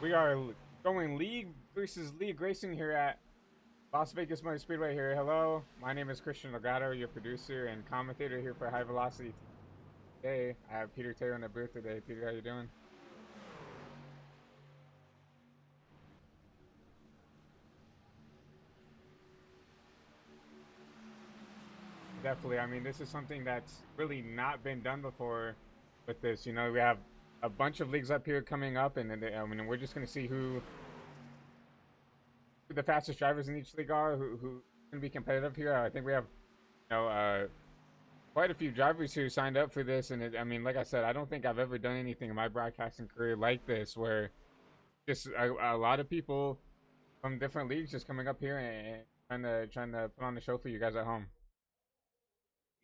We are going league versus league racing here at Las Vegas Motor Speedway here. Hello, my name is Christian Legato, your producer and commentator here for High Velocity. Today, I have Peter Taylor in the booth today. Peter, how you doing? Definitely. I mean, this is something that's really not been done before with this. You know, we have a bunch of leagues up here coming up, and I mean, we're just going to see who the fastest drivers in each league are, who can be competitive here. I think we have, you know, quite a few drivers who signed up for this, and I mean, like I said, I don't think I've ever done anything in my broadcasting career like this, where just a lot of people from different leagues just coming up here and trying to put on the show for you guys at home.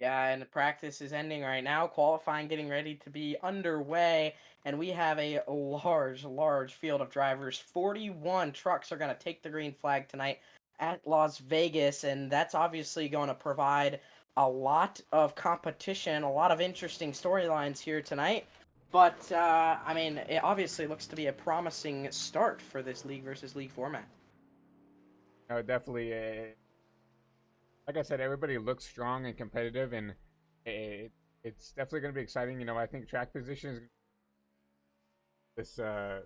Yeah, and the practice is ending right now. Qualifying getting ready to be underway, and we have a large field of drivers. 41 trucks are going to take the green flag tonight at Las Vegas, and that's obviously going to provide a lot of competition, a lot of interesting storylines here tonight. But I mean, it obviously looks to be a promising start for this league versus league format. No, definitely. Like I said, everybody looks strong and competitive, and it, it's definitely going to be exciting. You know, I think track positions this mile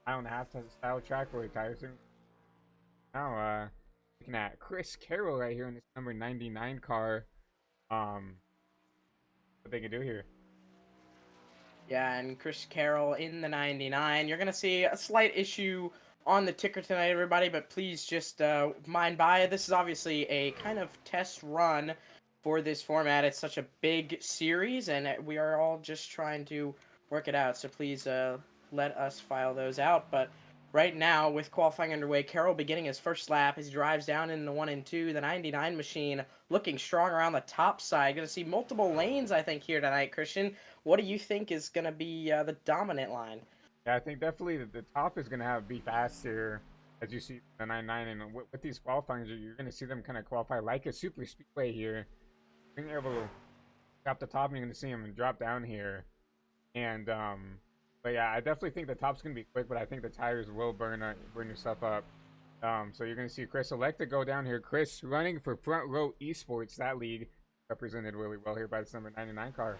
and a half style track where tires are now. Looking at Chris Carroll right here in this number 99 car. Um, what they can do here. Yeah, and Chris Carroll in the 99. You're going to see a slight issue on the ticker tonight, everybody, but please just mind by. This is obviously a kind of test run for this format. It's such a big series, and we are all just trying to work it out. So please let us file those out. But right now, with qualifying underway, Carroll beginning his first lap as he drives down in the 1 and 2. The 99 machine looking strong around the top side. Going to see multiple lanes, I think, here tonight, Christian. What do you think is going to be the dominant line? Yeah, I think definitely the top is going to have be faster as you see the 99, and with these qualifying, you're going to see them kind of qualify like a super speedway here. Being able to drop the top, and you're going to see them drop down here. And but yeah, I definitely think the top's gonna be quick, but I think the tires will burn yourself up. So you're gonna see Chris Electa go down here. Chris running for Front Row Esports, that league represented really well here by this number 99 car.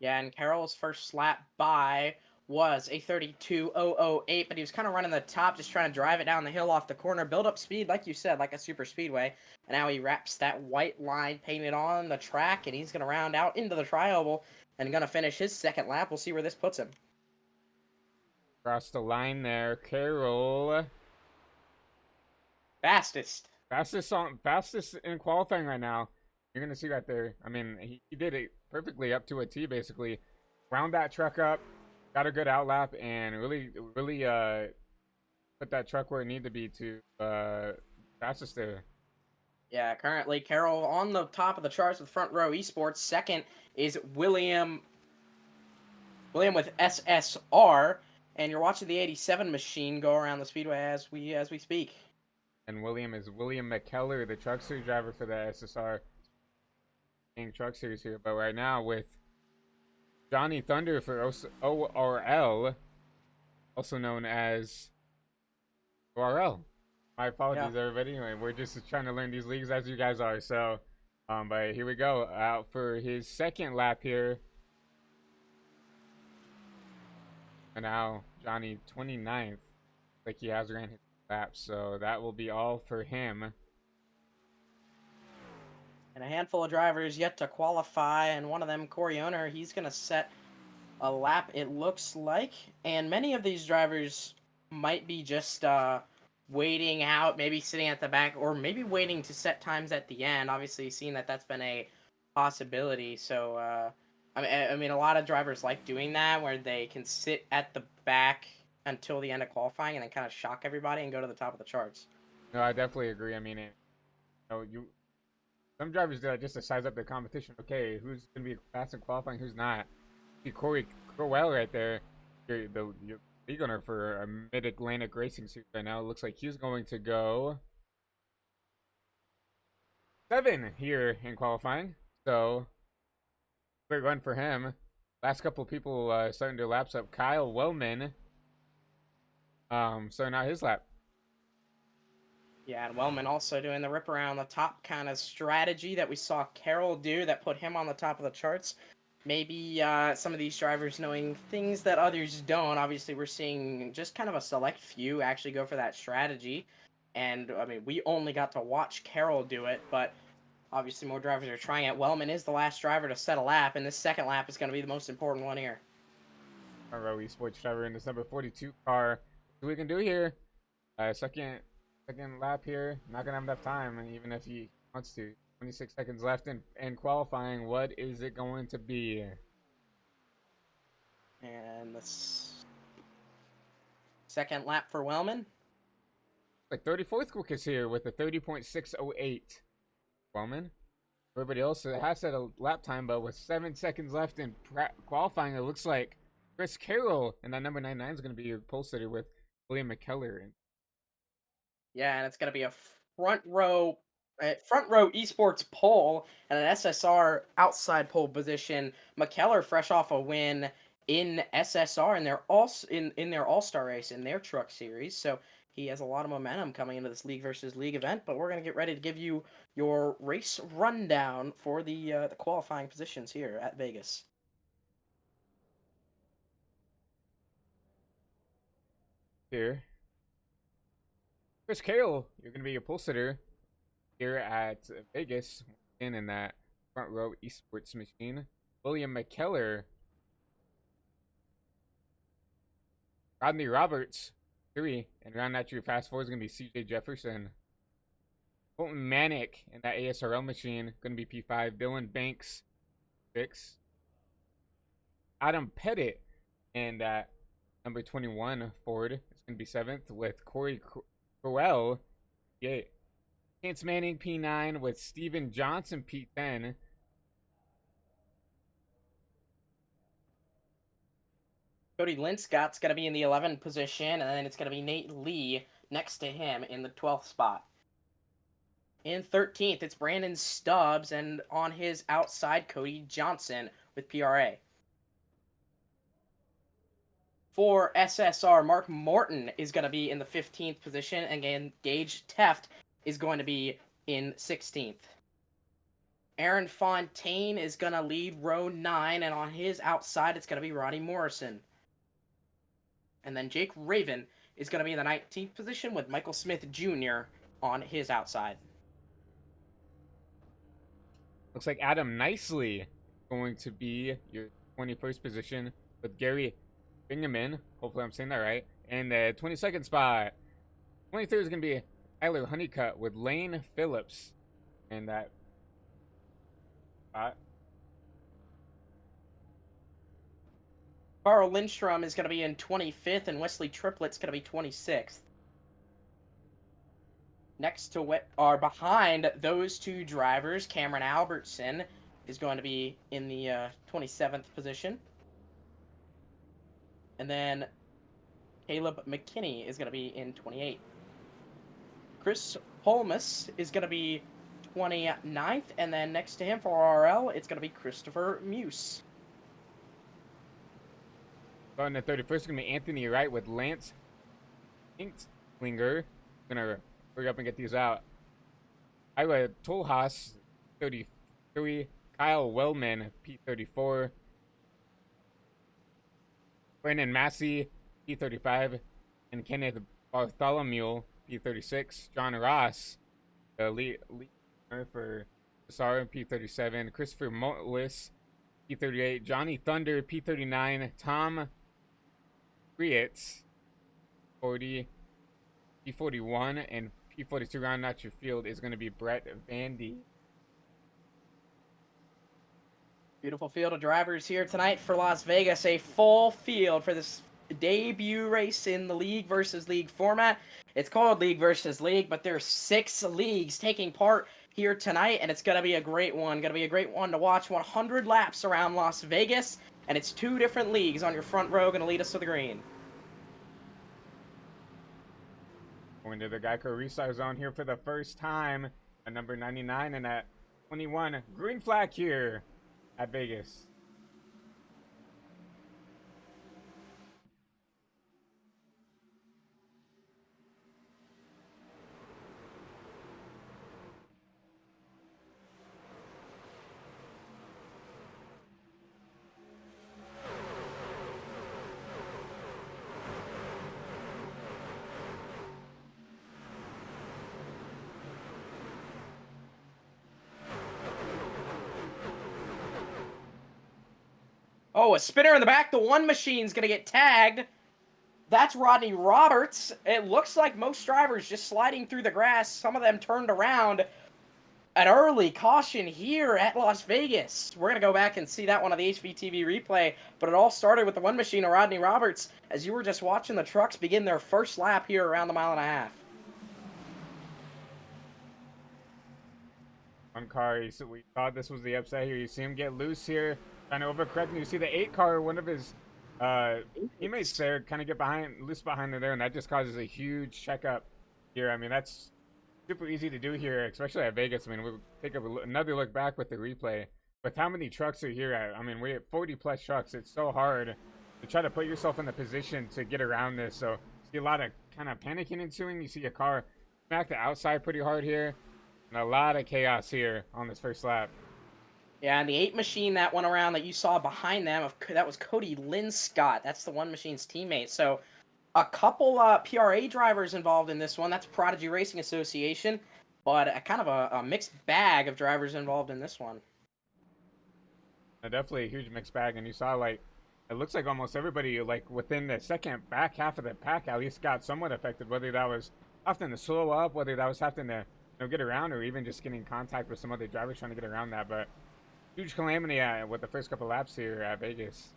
Yeah, and Carroll's first lap by was a 32:008, but he was kind of running the top, just trying to drive it down the hill off the corner, build up speed, like you said, like a super speedway. And now he wraps that white line painted on the track, and he's going to round out into the tri-oval and going to finish his second lap. We'll see where this puts him. Across the line there, Carroll Fastest. fastest in qualifying right now. You're gonna see right there. I mean, he did it perfectly up to a T basically. Round that truck up, got a good outlap, and really put that truck where it needed to be to fastest there. Yeah, currently Carroll on the top of the charts with Front Row Esports. Second is William with SSR, and you're watching the 87 machine go around the speedway as we speak. And William is William McKellar, the truck series driver for the SSR truck series here. But right now with Johnny Thunder for ORL, also known as ORL. My Yeah. apologies, everybody. Anyway, we're just trying to learn these leagues as you guys are. So, but here we go. Out for his second lap here. And now Johnny 29th, like he has ran his lap. So that will be all for him. And a handful of drivers yet to qualify, and one of them, Corey Owner, he's going to set a lap, it looks like. And many of these drivers might be just waiting out, maybe sitting at the back, or maybe waiting to set times at the end. Obviously, seeing that that's been a possibility. So, I mean, a lot of drivers like doing that, where they can sit at the back until the end of qualifying and then kind of shock everybody and go to the top of the charts. No, I definitely agree. I mean, you some drivers do that just to size up the competition. Okay, who's gonna be fast in qualifying, who's not? See Corey Crowell right there, your league owner for a Mid Atlantic Racing Series right now. It looks like he's going to go 7 here in qualifying. So great run for him. Last couple people starting their laps up. Kyle Wellman So now his lap. Yeah, and Wellman also doing the rip around the top kind of strategy that we saw Carroll do that put him on the top of the charts. Maybe some of these drivers knowing things that others don't. Obviously, we're seeing just kind of a select few actually go for that strategy. And, I mean, we only got to watch Carroll do it, but obviously more drivers are trying it. Wellman is the last driver to set a lap, and this second lap is going to be the most important one here. Row esports driver in this number 42 car. What we can do here? Second lap here. Not gonna have enough time, and even if he wants to. 26 seconds left in qualifying. What is it going to be? And this second lap for Wellman. Like 34th quickest here with a 30.608. Wellman. Everybody else has set a lap time, but with 7 seconds left in qualifying, it looks like Chris Carroll and that number 99 is going to be your pole sitter with William McKellar. Yeah, and it's going to be a front row esports pole and an SSR outside pole position. McKellar fresh off a win in SSR and they're also in their All-Star race in their truck series. So he has a lot of momentum coming into this league versus league event, but we're going to get ready to give you your race rundown for the qualifying positions here at Vegas. Here, Chris Carroll, you're going to be your pole sitter here at Vegas, in that front row esports machine. William McKellar, Rodney Roberts, 3, and round out your fast four is going to be CJ Jefferson. Colton Manick in that ASRL machine, going to be P5. Dylan Banks, 6. Adam Pettit in that number 21 Ford is going to be 7th with Corey Crowell, P8. Chance Manning, P9 with Steven Johnson, P10. Cody Linscott's going to be in the 11th position, and then it's going to be Nate Lee next to him in the 12th spot. In 13th, it's Brandon Stubbs, and on his outside, Cody Johnson with PRA. For SSR, Mark Morton is going to be in the 15th position, and again, Gage Teft is going to be in 16th. Aaron Fontaine is going to lead row 9, and on his outside, it's going to be Roddy Morrison. And then Jake Raven is going to be in the 19th position with Michael Smith Jr. on his outside. Looks like Adam Nicely going to be your 21st position with Gary Bingaman. Hopefully I'm saying that right. And the 22nd spot. 23rd is going to be Tyler Honeycutt with Lane Phillips. And that spot. Carl Lindstrom is going to be in 25th, and Wesley Triplett's going to be 26th. Next to what are behind those two drivers, Cameron Albertson is going to be in the 27th position. And then Caleb McKinney is going to be in 28th. Chris Holmes is going to be 29th, and then next to him for RL, it's going to be Christopher Muse. On the 31st is going to be Anthony Wright with Lance Inkslinger. Going to hurry up and get these out. Ira Tolhas, 33. Kyle Wellman, P34. Brandon Massey, P35. And Kenneth Bartholomew, P36. John Ross, the lead for Sarah, P37. Christopher Motlis, P38. Johnny Thunder, P39. Tom Frietz, 40. P41. And P42 rounding out your field is going to be Brett Vandy. Beautiful field of drivers here tonight for Las Vegas. A full field for this debut race in the league versus league format. It's called League versus League, but there's 6 leagues taking part here tonight, and it's going to be a great one. Going to be a great one to watch. 100 laps around Las Vegas, and it's 2 different leagues on your front row going to lead us to the green. Going to the Geico Restart Zone here for the first time. At number 99 and at 21. Green flag here at Vegas. Oh, a spinner in the back. The one machine's going to get tagged. That's Rodney Roberts. It looks like most drivers just sliding through the grass. Some of them turned around. An early caution here at Las Vegas. We're going to go back and see that one on the HVTV replay, but it all started with the one machine of Rodney Roberts as you were just watching the trucks begin their first lap here around the 1.5 miles. One car, so we thought this was the upset here. You see him get loose here, trying to overcorrect, and you see the 8 car, one of his teammates there, kind of get loose behind there, and that just causes a huge checkup here. I mean, that's super easy to do here, especially at Vegas. I mean, we'll take another look back with the replay. With how many trucks are here, I mean, we have 40 plus trucks. It's so hard to try to put yourself in the position to get around this. So you see a lot of kind of panicking ensuing. You see a car smack the outside pretty hard here, and a lot of chaos here on this first lap. Yeah, and the 8 machine that went around that you saw behind them, that was Cody Linscott. That's the one machine's teammate. So a couple PRA drivers involved in this one. That's Prodigy Racing Association, but a kind of a mixed bag of drivers involved in this one. Definitely a huge mixed bag, and you saw, like, it looks like almost everybody, like, within the second back half of the pack at least got somewhat affected, whether that was having to slow up, whether that was having to get around, or even just getting in contact with some other drivers trying to get around that. But huge calamity with the first couple laps here at Vegas.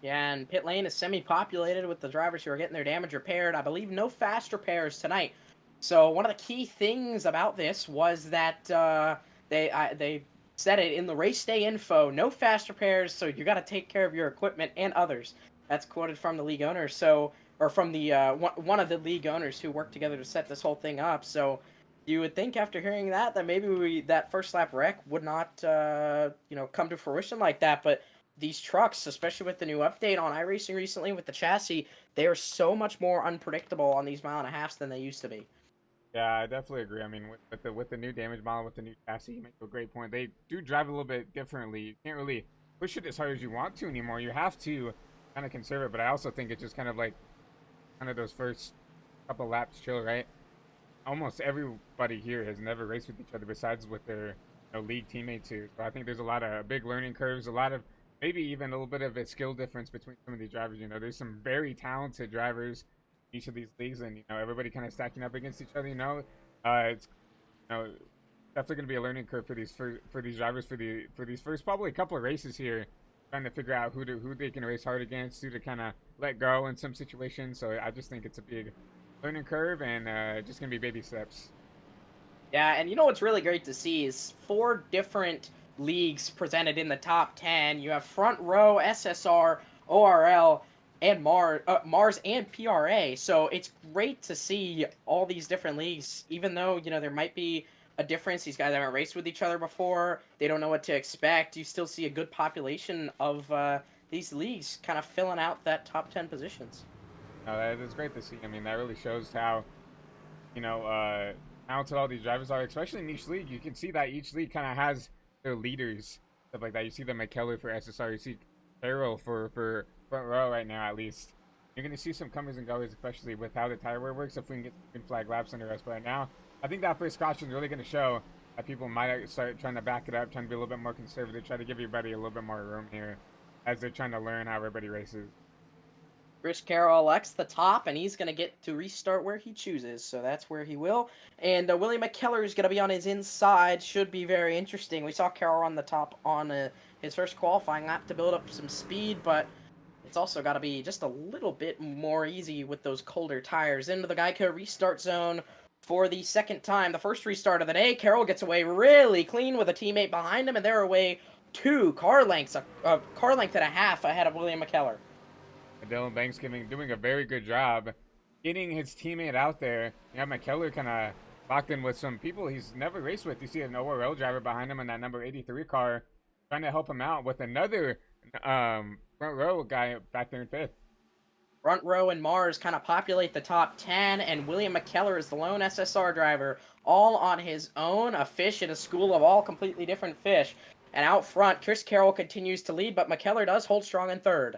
Yeah, and pit lane is semi-populated with the drivers who are getting their damage repaired. I believe no fast repairs tonight. So one of the key things about this was that they said it in the race day info, no fast repairs, so you got to take care of your equipment and others. That's quoted from the league owner, or from the one of the league owners who worked together to set this whole thing up. So you would think after hearing that maybe that first lap wreck would not come to fruition like that, but these trucks, especially with the new update on iRacing recently with the chassis, they are so much more unpredictable on these 1.5 miles than they used to be. Yeah, I definitely agree. I mean, with the new damage model, with the new chassis, you make a great point. They do drive a little bit differently. You can't really push it as hard as you want to anymore. You have to kind of conserve it, but I also think it's just kind of like those first couple laps chill, right? Almost everybody here has never raced with each other besides with their league teammates here. So I think there's a lot of big learning curves, a lot of maybe even a little bit of a skill difference between some of these drivers. There's some very talented drivers in each of these leagues, and everybody kind of stacking up against each other. It's definitely going to be a learning curve for these drivers for these first probably a couple of races here, trying to figure out who they can race hard against, who to kind of let go in some situations. So I just think it's a big learning curve, and just going to be baby steps. Yeah, and what's really great to see is 4 different leagues presented in the top 10. You have Front Row, SSR, ORL, and Mars and PRA. So it's great to see all these different leagues, even though there might be a difference. These guys haven't raced with each other before. They don't know what to expect. You still see a good population of these leagues kind of filling out that top 10 positions. No, that is great to see. I mean, that really shows how talented all these drivers are, especially in each league. You can see that each league kind of has their leaders, stuff like that. You see the McKellar for SSR, you see Carroll for Front Row right now, at least. You're going to see some comers and goers, especially with how the tire wear works, if we can get some green flag laps under us. But right now, I think that first caution is really going to show that people might start trying to back it up, trying to be a little bit more conservative, try to give everybody a little bit more room here as they're trying to learn how everybody races. Chris Carroll elects the top, and he's going to get to restart where he chooses, so that's where he will. And William McKellar is going to be on his inside. Should be very interesting. We saw Carroll on the top on his first qualifying lap to build up some speed, but it's also got to be just a little bit more easy with those colder tires. Into the Geico restart zone for the second time. The first restart of the day. Carroll gets away really clean with a teammate behind him, and they're away 2 car lengths, a car length and a half ahead of William McKellar. Dylan Banks doing a very good job getting his teammate out there. You have McKellar kind of locked in with some people he's never raced with. You see an ORL driver behind him in that number 83 car trying to help him out with another Front Row guy back there in 5th. Front Row and Mars kind of populate the top 10, and William McKellar is the lone SSR driver, all on his own, a fish in a school of all completely different fish. And out front, Chris Carroll continues to lead, but McKellar does hold strong in 3rd.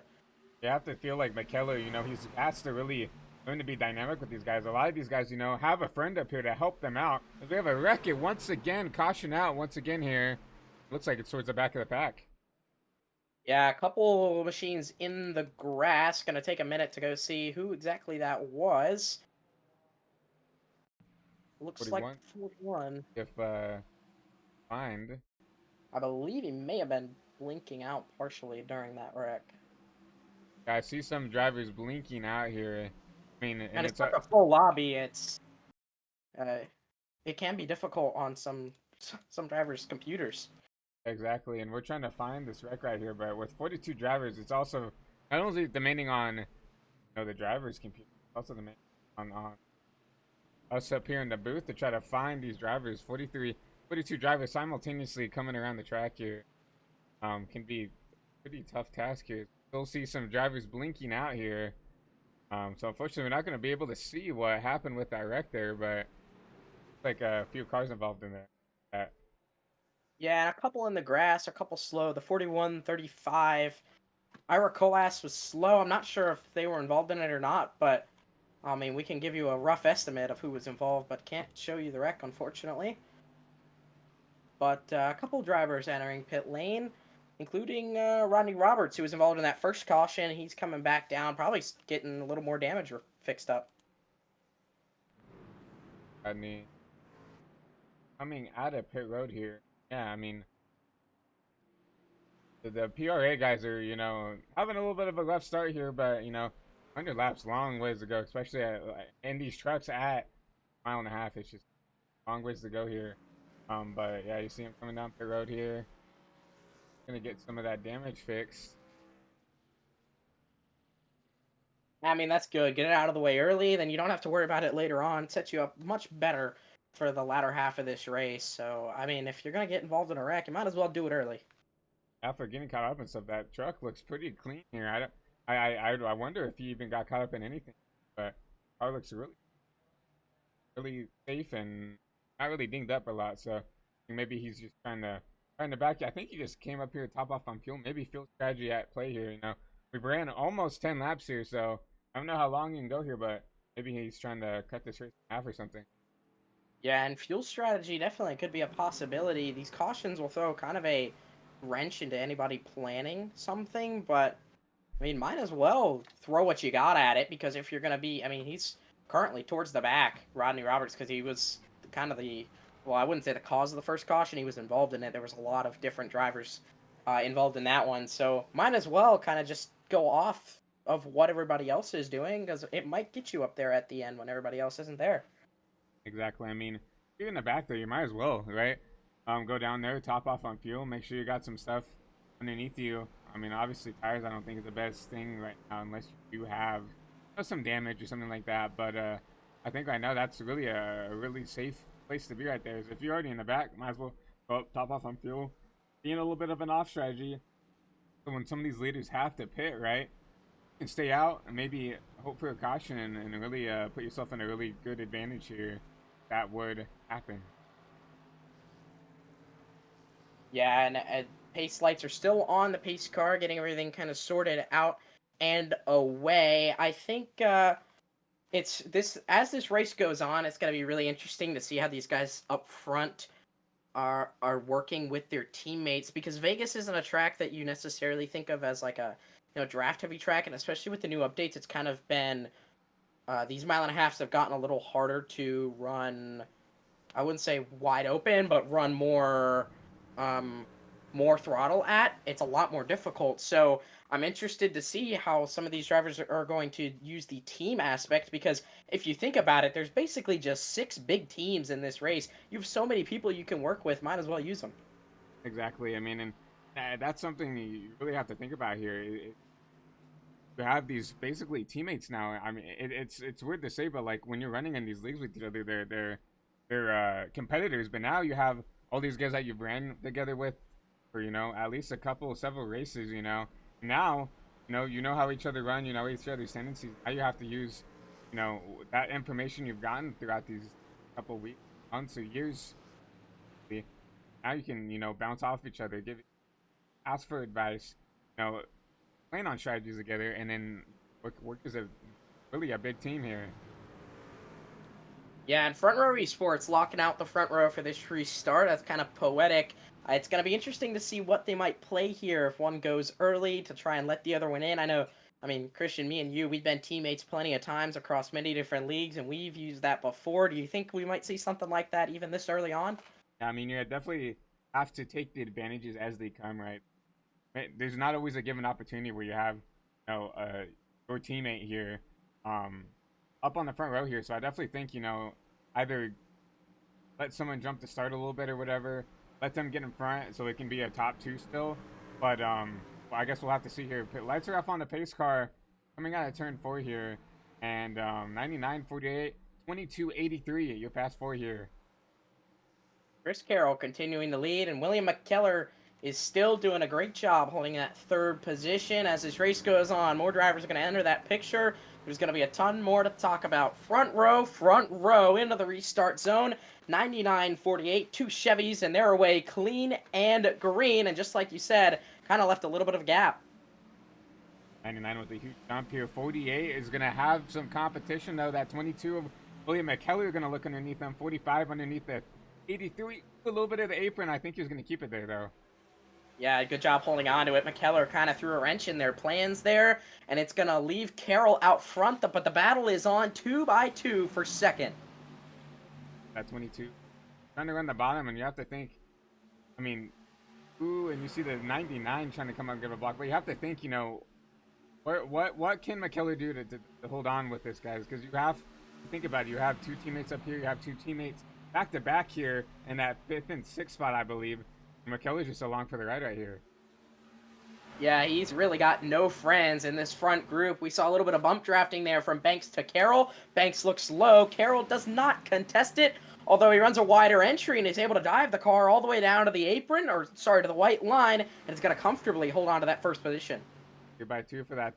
You have to feel like McKellar, he has to really learn to be dynamic with these guys. A lot of these guys, have a friend up here to help them out. If we have a wreck, once again, caution out once again here. Looks like it's towards the back of the pack. Yeah, a couple machines in the grass. Gonna take a minute to go see who exactly that was. Looks like 41. the 41. If find. I believe he may have been blinking out partially during that wreck. I see some drivers blinking out here. I mean, And and it's it's like a full lobby. Uh, it can be difficult on some drivers' computers. exactly, and we're trying to find this wreck right here. But with 42 drivers, it's also not only demanding on the driver's computer, it's also demanding on us up here in the booth to try to find these drivers. 42 drivers simultaneously coming around the track here. Can be a pretty tough task here. Still see some drivers blinking out here. So unfortunately, we're not going to be able to see what happened with that wreck there, but like a few cars involved in there. Yeah, and a couple in the grass, a couple slow. The 41, 35. Ira Colas was slow. I'm not sure if they were involved in it or not, but I mean, we can give you a rough estimate of who was involved, but can't show you the wreck, unfortunately. But a couple drivers entering pit lane, including Rodney Roberts, who was involved in that first caution. He's coming back down, probably getting a little more damage fixed up. I mean, coming out of pit road here. Yeah, I mean, the PRA guys are, having a little bit of a rough start here, but, 100 laps, long ways to go, especially in these trucks at mile and a half. It's just long ways to go here. But yeah, you see him coming down the road here. Gonna get some of that damage fixed. I mean, that's good. Get it out of the way early, then you don't have to worry about it later on. Sets you up much better for the latter half of this race. So, I mean, if you're going to get involved in a wreck, you might as well do it early. After getting caught up and stuff, that truck looks pretty clean here. I don't, I wonder if he even got caught up in anything. But car looks really safe and not really dinged up a lot. So maybe he's just trying to back. I think he just came up here to top off on fuel. Maybe fuel strategy at play here. We ran almost 10 laps here, so I don't know how long you can go here, but maybe he's trying to cut this race in half or something. Yeah, and fuel strategy definitely could be a possibility. These cautions will throw kind of a wrench into anybody planning something, but I mean, might as well throw what you got at it because if you're going to be, I mean, he's currently towards the back, Rodney Roberts, because he was kind of well, I wouldn't say the cause of the first caution. He was involved in it. There was a lot of different drivers involved in that one. So might as well kind of just go off of what everybody else is doing because it might get you up there at the end when everybody else isn't there. Exactly. I mean, if you're in the back there, you might as well, right? Go down there, top off on fuel, make sure you got some stuff underneath you. I mean, obviously tires I don't think is the best thing right now unless you do have some damage or something like that. But I think right now that's really a really safe place to be right there. Is if you're already in the back, might as well go up, top off on fuel, be in a little bit of an off strategy. So when some of these leaders have to pit, right, you can stay out and maybe hope for a caution and really put yourself in a really good advantage here. That would happen. Yeah, and pace lights are still on the pace car, getting everything kind of sorted out and away. I think it's this as this race goes on, it's going to be really interesting to see how these guys up front are working with their teammates because Vegas isn't a track that you necessarily think of as like a draft heavy track, and especially with the new updates, it's kind of been these mile and a halves have gotten a little harder to run. I wouldn't say wide open, but run um, more throttle at. It's a lot more difficult. So I'm interested to see how some of these drivers are going to use the team aspect because if you think about it, there's basically just 6 big teams in this race. You have so many people you can work with. Might as well use them. Exactly. I mean, and that's something you really have to think about here. You have these basically teammates now. I mean, it's weird to say, but like when you're running in these leagues with each other, they're competitors. But now you have all these guys that you've ran together with for at least several races. Now you know how each other run. You know each other's tendencies. Now you have to use that information you've gotten throughout these couple weeks, months, or years. Now you can bounce off each other, ask for advice, plan on strategies together, and then work as a really a big team here. Yeah, and Front Row Esports locking out the front row for this restart. That's kind of poetic. It's going to be interesting to see what they might play here if one goes early to try and let the other one in. I mean, Christian, me and you, we've been teammates plenty of times across many different leagues, and we've used that before. Do you think we might see something like that even this early on? I mean, you definitely have to take the advantages as they come, right? There's not always a given opportunity where you have, your teammate here, um, up on the front row here. So I definitely think, either let someone jump the start a little bit or whatever, let them get in front so it can be a top two still. But well, I guess we'll have to see here. Lights are off on the pace car coming out of turn 4 here, and 99.48, 22.83. You're past 4 here. Chris Carroll continuing to lead, and William McKellar is still doing a great job holding that third position as this race goes on. More drivers are going to enter that picture. There's going to be a ton more to talk about. Front row into the restart zone. 99.48, 2 Chevys, and they're away clean and green. And just like you said, kind of left a little bit of a gap. 99 with a huge jump here. 48 is going to have some competition, though. That 22 of William McKellar going to look underneath them. 45 underneath the 83. A little bit of the apron. I think he was going to keep it there, though. Yeah, good job holding on to it. McKellar kind of threw a wrench in their plans there, and it's going to leave Carroll out front, but the battle is on 2 by 2 for second. That 22. Trying to run the bottom, and you have to think, I mean, ooh, and you see the 99 trying to come up and give a block, but you have to think, what can McKellar do to hold on with this, guys? Because you have to think about it. You have 2 teammates up here. You have 2 teammates back-to-back here in that 5th and 6th spot, I believe. McKellar's just along for the ride right here. Yeah, he's really got no friends in this front group. We saw a little bit of bump drafting there from Banks to Carroll. Banks looks low. Carroll does not contest it, although he runs a wider entry and is able to dive the car all the way down to the apron, or sorry, to the white line, and is going to comfortably hold on to that first position. You're by 2 for that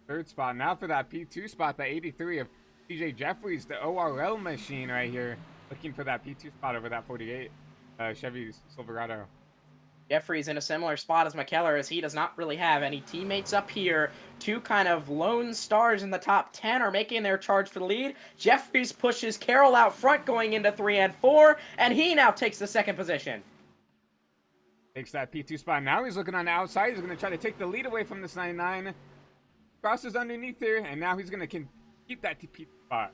third spot. Now for that P2 spot, the 83 of TJ Jeffries, the ORL machine right here, looking for that P2 spot over that 48 Chevy Silverado. Jeffries in a similar spot as McKellar, as he does not really have any teammates up here. 2 kind of lone stars in the top 10 are making their charge for the lead. Jeffries pushes Carroll out front going into 3 and 4, and he now takes the second position. Takes that P2 spot. Now he's looking on the outside. He's going to try to take the lead away from this 99. Crosses underneath there, and now he's going to keep that P2 spot.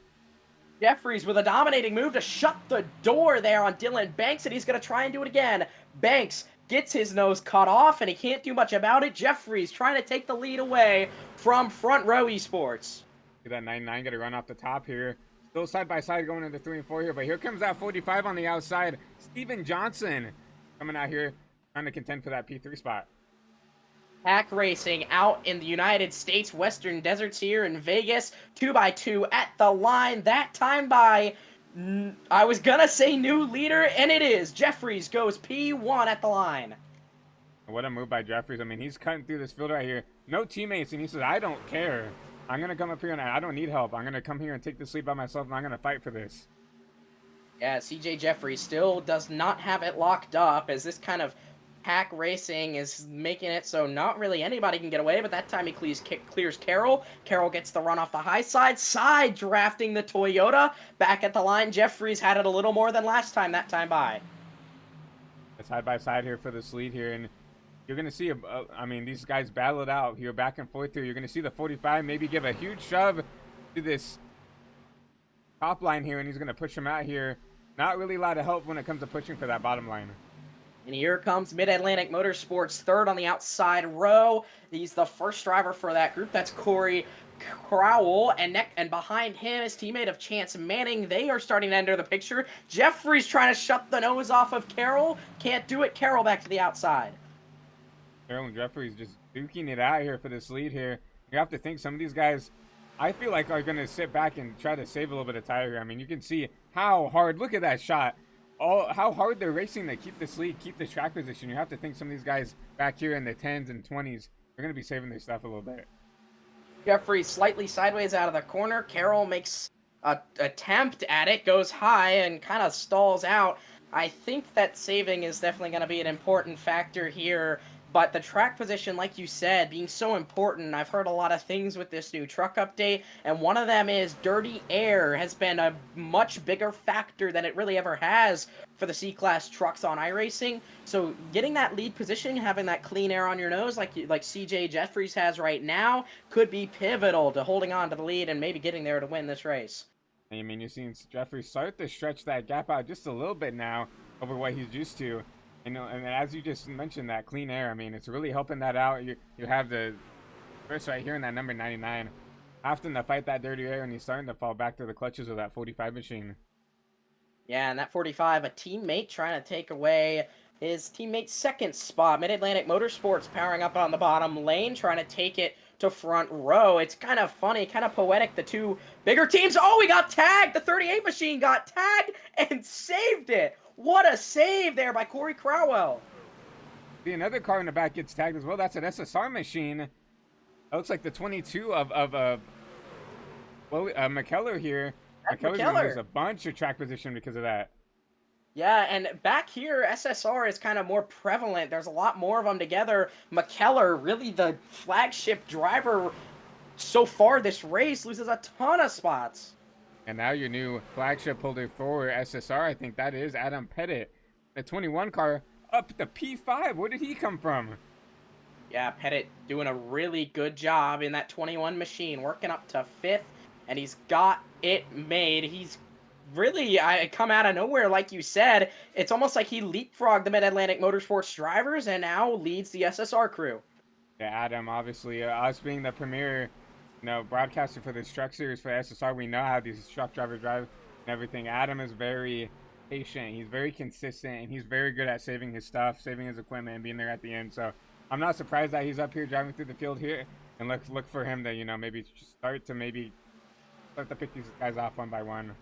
Jeffries with a dominating move to shut the door there on Dylan Banks, and he's going to try and do it again. Banks gets his nose cut off, and he can't do much about it. Jeffries trying to take the lead away from Front Row Esports. That 99 got to run off the top here. Still side by side going into 3 and 4 here, but here comes that 45 on the outside. Steven Johnson coming out here trying to contend for that P3 spot. Hack Racing out in the United States Western Deserts here in Vegas. 2 by 2 at the line. That time by, I was gonna say new leader, and it is. Jeffries goes P1 at the line. What a move by Jeffries. I mean, he's cutting through this field right here. No teammates, and he says, I don't care. I'm going to come up here, and I don't need help. I'm going to come here and take this lead by myself, and I'm going to fight for this. Yeah, CJ Jeffries still does not have it locked up, as this kind of Hack Racing is making it so not really anybody can get away, but that time he clears Carroll. Carroll gets the run off the high side drafting the Toyota. Back at the line, Jeffries had it a little more than last time that time by. Side by side here for this lead here, and you're going to see, I mean, these guys battle it out here back and forth here. You're going to see the 45 maybe give a huge shove to this top line here, and he's going to push him out here. Not really a lot of help when it comes to pushing for that bottom line. And here comes Mid-Atlantic Motorsports, third on the outside row. He's the first driver for that group. That's Corey Crowell, and behind him is teammate of Chance Manning. They are starting to enter the picture. Jeffries trying to shut the nose off of Carroll. Can't do it. Carroll back to the outside. Carroll and Jeffries just duking it out here for this lead here. You have to think some of these guys, I feel like, are going to sit back and try to save a little bit of tire here. I mean, you can see how hard, look at that shot. How hard they're racing to keep this lead, keep the track position. You have to think some of these guys back here in the 10s and 20s are going to be saving their stuff a little bit. Jeffries slightly sideways out of the corner. Carroll makes an attempt at it, goes high, and kind of stalls out. I think that saving is definitely going to be an important factor here. But the track position, like you said, being so important, I've heard a lot of things with this new truck update, and one of them is dirty air has been a much bigger factor than it really ever has for the C-Class trucks on iRacing. So getting that lead position, having that clean air on your nose like CJ Jeffries has right now, could be pivotal to holding on to the lead and maybe getting there to win this race. I mean, you've seen Jeffrey start to stretch that gap out just a little bit now over what he's used to. And as you just mentioned, that clean air, I mean, it's really helping that out. You have the first right here in that number 99, having to fight that dirty air, and he's starting to fall back to the clutches of that 45 machine. Yeah, and that 45, a teammate trying to take away his teammate's second spot. Mid-Atlantic Motorsports powering up on the bottom lane, trying to take it to front row. It's kind of funny, kind of poetic. The two bigger teams. Oh, we got tagged! The 38 machine got tagged and saved it! What a save there by Corey Crowell. See, another car in the back gets tagged as well. That's an SSR machine. It looks like the 22 of McKellar here. McKellar's gonna lose a bunch of track position because of that. Yeah, and back here, SSR is kind of more prevalent. There's a lot more of them together. McKellar, really the flagship driver so far this race, loses a ton of spots. And now your new flagship holder for SSR, I think that is Adam Pettit. The 21 car up the P5. Where did he come from? Yeah, Pettit doing a really good job in that 21 machine, working up to 5th, and he's got it made. He's really come out of nowhere, like you said. It's almost like he leapfrogged the Mid-Atlantic Motorsports drivers and now leads the SSR crew. Yeah, Adam, obviously, us being the premier broadcaster for this truck series for SSR, we know how these truck drivers drive and everything. Adam is very patient, he's very consistent, and he's very good at saving his stuff, saving his equipment, and being there at the end. So I'm not surprised that he's up here driving through the field here, and let's look for him to maybe start to pick these guys off one by one.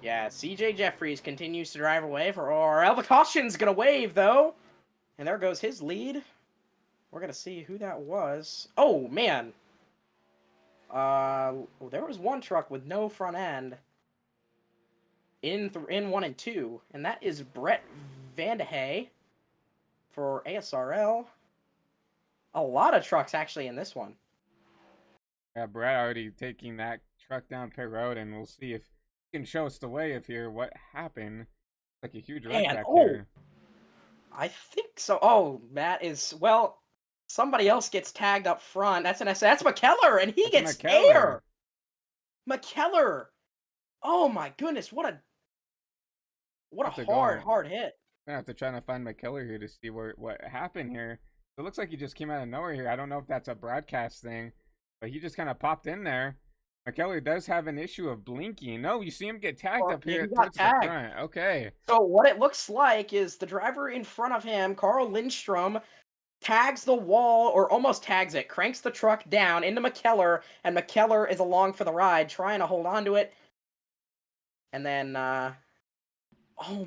Yeah, CJ Jeffries continues to drive away for Elva Caution's gonna wave though, and there goes his lead. We're gonna see who that was. Oh man. There was one truck with no front end in 1 and 2, and that is Brett Vandehey for ASRL. A lot of trucks actually in this one. Yeah, Brett already taking that truck down pit road, and we'll see if he can show us the way of here. What happened? Like a huge wreck back there. I think so. Oh, Matt is somebody else gets tagged up front. That's McKellar, and he gets air. McKellar. Oh my goodness, what a hard hit. I'm gonna have to try to find McKellar here to see what happened here. It looks like he just came out of nowhere here. I don't know if that's a broadcast thing, but he just kind of popped in there. McKellar does have an issue of blinking. No, you see him get tagged up here towards the front. Okay. So what it looks like is the driver in front of him, Carl Lindstrom, tags the wall, or almost tags it, cranks the truck down into McKellar, and McKellar is along for the ride, trying to hold on to it. And then, oh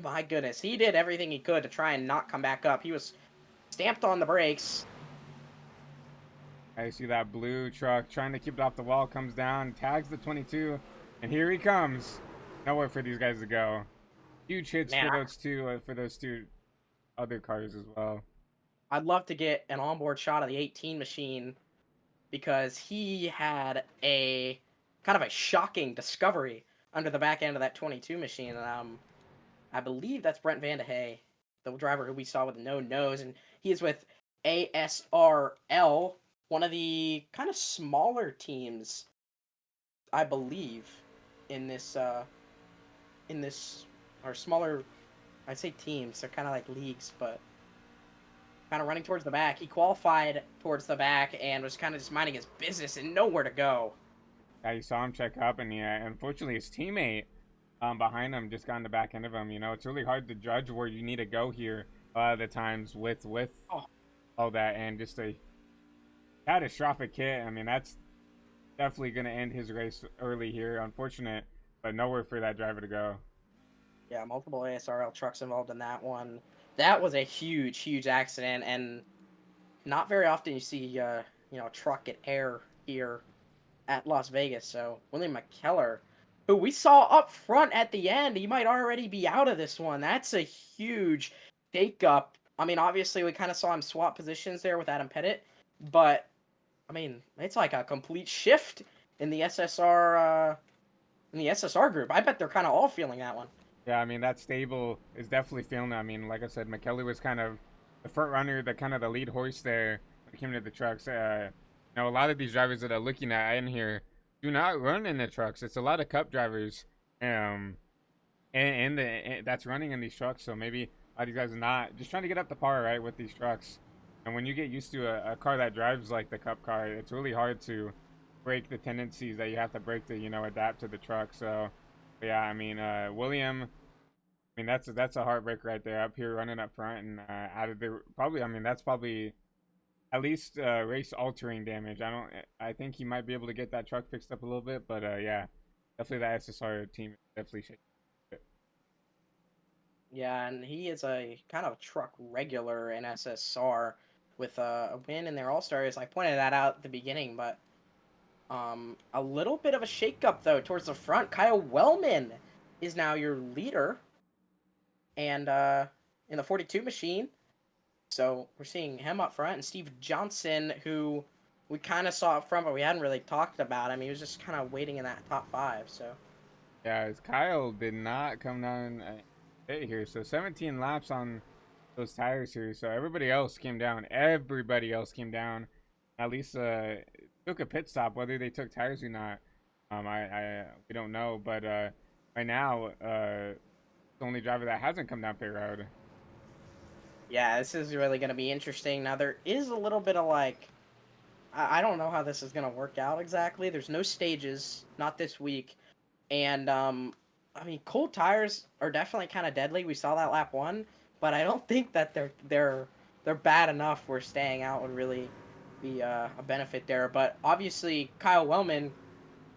my goodness, he did everything he could to try and not come back up. He was stamped on the brakes. I see that blue truck trying to keep it off the wall, comes down, tags the 22, and here he comes. Nowhere for these guys to go. Huge hits for those two other cars as well. I'd love to get an onboard shot of the 18 machine, because he had a kind of a shocking discovery under the back end of that 22 machine. I believe that's Brent Vandehey, the driver who we saw with no nose, and he is with ASRL, one of the kind of smaller teams, I believe, in this or smaller, I'd say teams. They're kind of like leagues, but kind of running towards the back. He qualified towards the back and was kind of just minding his business and nowhere to go. Yeah, you saw him check up, and unfortunately his teammate behind him just got in the back end of him. It's really hard to judge where you need to go here a lot of the times with all that, and just a catastrophic hit. I mean, that's definitely going to end his race early here. Unfortunate, but nowhere for that driver to go. Yeah, multiple ASRL trucks involved in that one. That was a huge accident, and not very often you see a truck get air here at Las Vegas. So William McKellar, who we saw up front at the end, he might already be out of this one. That's a huge take up I mean, obviously, we kind of saw him swap positions there with Adam Pettit, but I mean, it's like a complete shift in the SSR group. I bet they're kind of all feeling that one. Yeah, I mean that stable is definitely feeling it. I mean, like I said, McKelly was kind of the front runner, the kind of the lead horse there when it came to the trucks. A lot of these drivers that are looking at in here do not run in the trucks. It's a lot of cup drivers, that's running in these trucks. So maybe a lot of you guys are not just trying to get up to par, right, with these trucks. And when you get used to a car that drives like the cup car, it's really hard to break the tendencies that you have to break to, adapt to the truck. So, but yeah, I mean, William. I mean, that's a heartbreaker right there, up here running up front and out of the probably. I mean, that's probably at least race altering damage. I think he might be able to get that truck fixed up a little bit, but yeah, definitely the SSR team is definitely shaking. Yeah, and he is a kind of truck regular in SSR with a win in their All Stars. I pointed that out at the beginning, but a little bit of a shakeup though towards the front. Kyle Wellman is now your leader, and in the 42 machine. So we're seeing him up front, and Steve Johnson, who we kind of saw up front, but we hadn't really talked about him. He was just kind of waiting in that top 5. So Yeah, as Kyle did not come down here, so 17 laps on those tires here. So everybody else came down. Everybody else came down. At least took a pit stop. Whether they took tires or not, we don't know. But right now, the only driver that hasn't come down pit road. yeah, this is really going to be interesting. Now there is a little bit of like, I don't know how this is going to work out exactly. There's no stages, not this week, and I mean, cold tires are definitely kind of deadly. We saw that lap 1, but I don't think that they're bad enough where staying out would really be a benefit there. But obviously, Kyle Wellman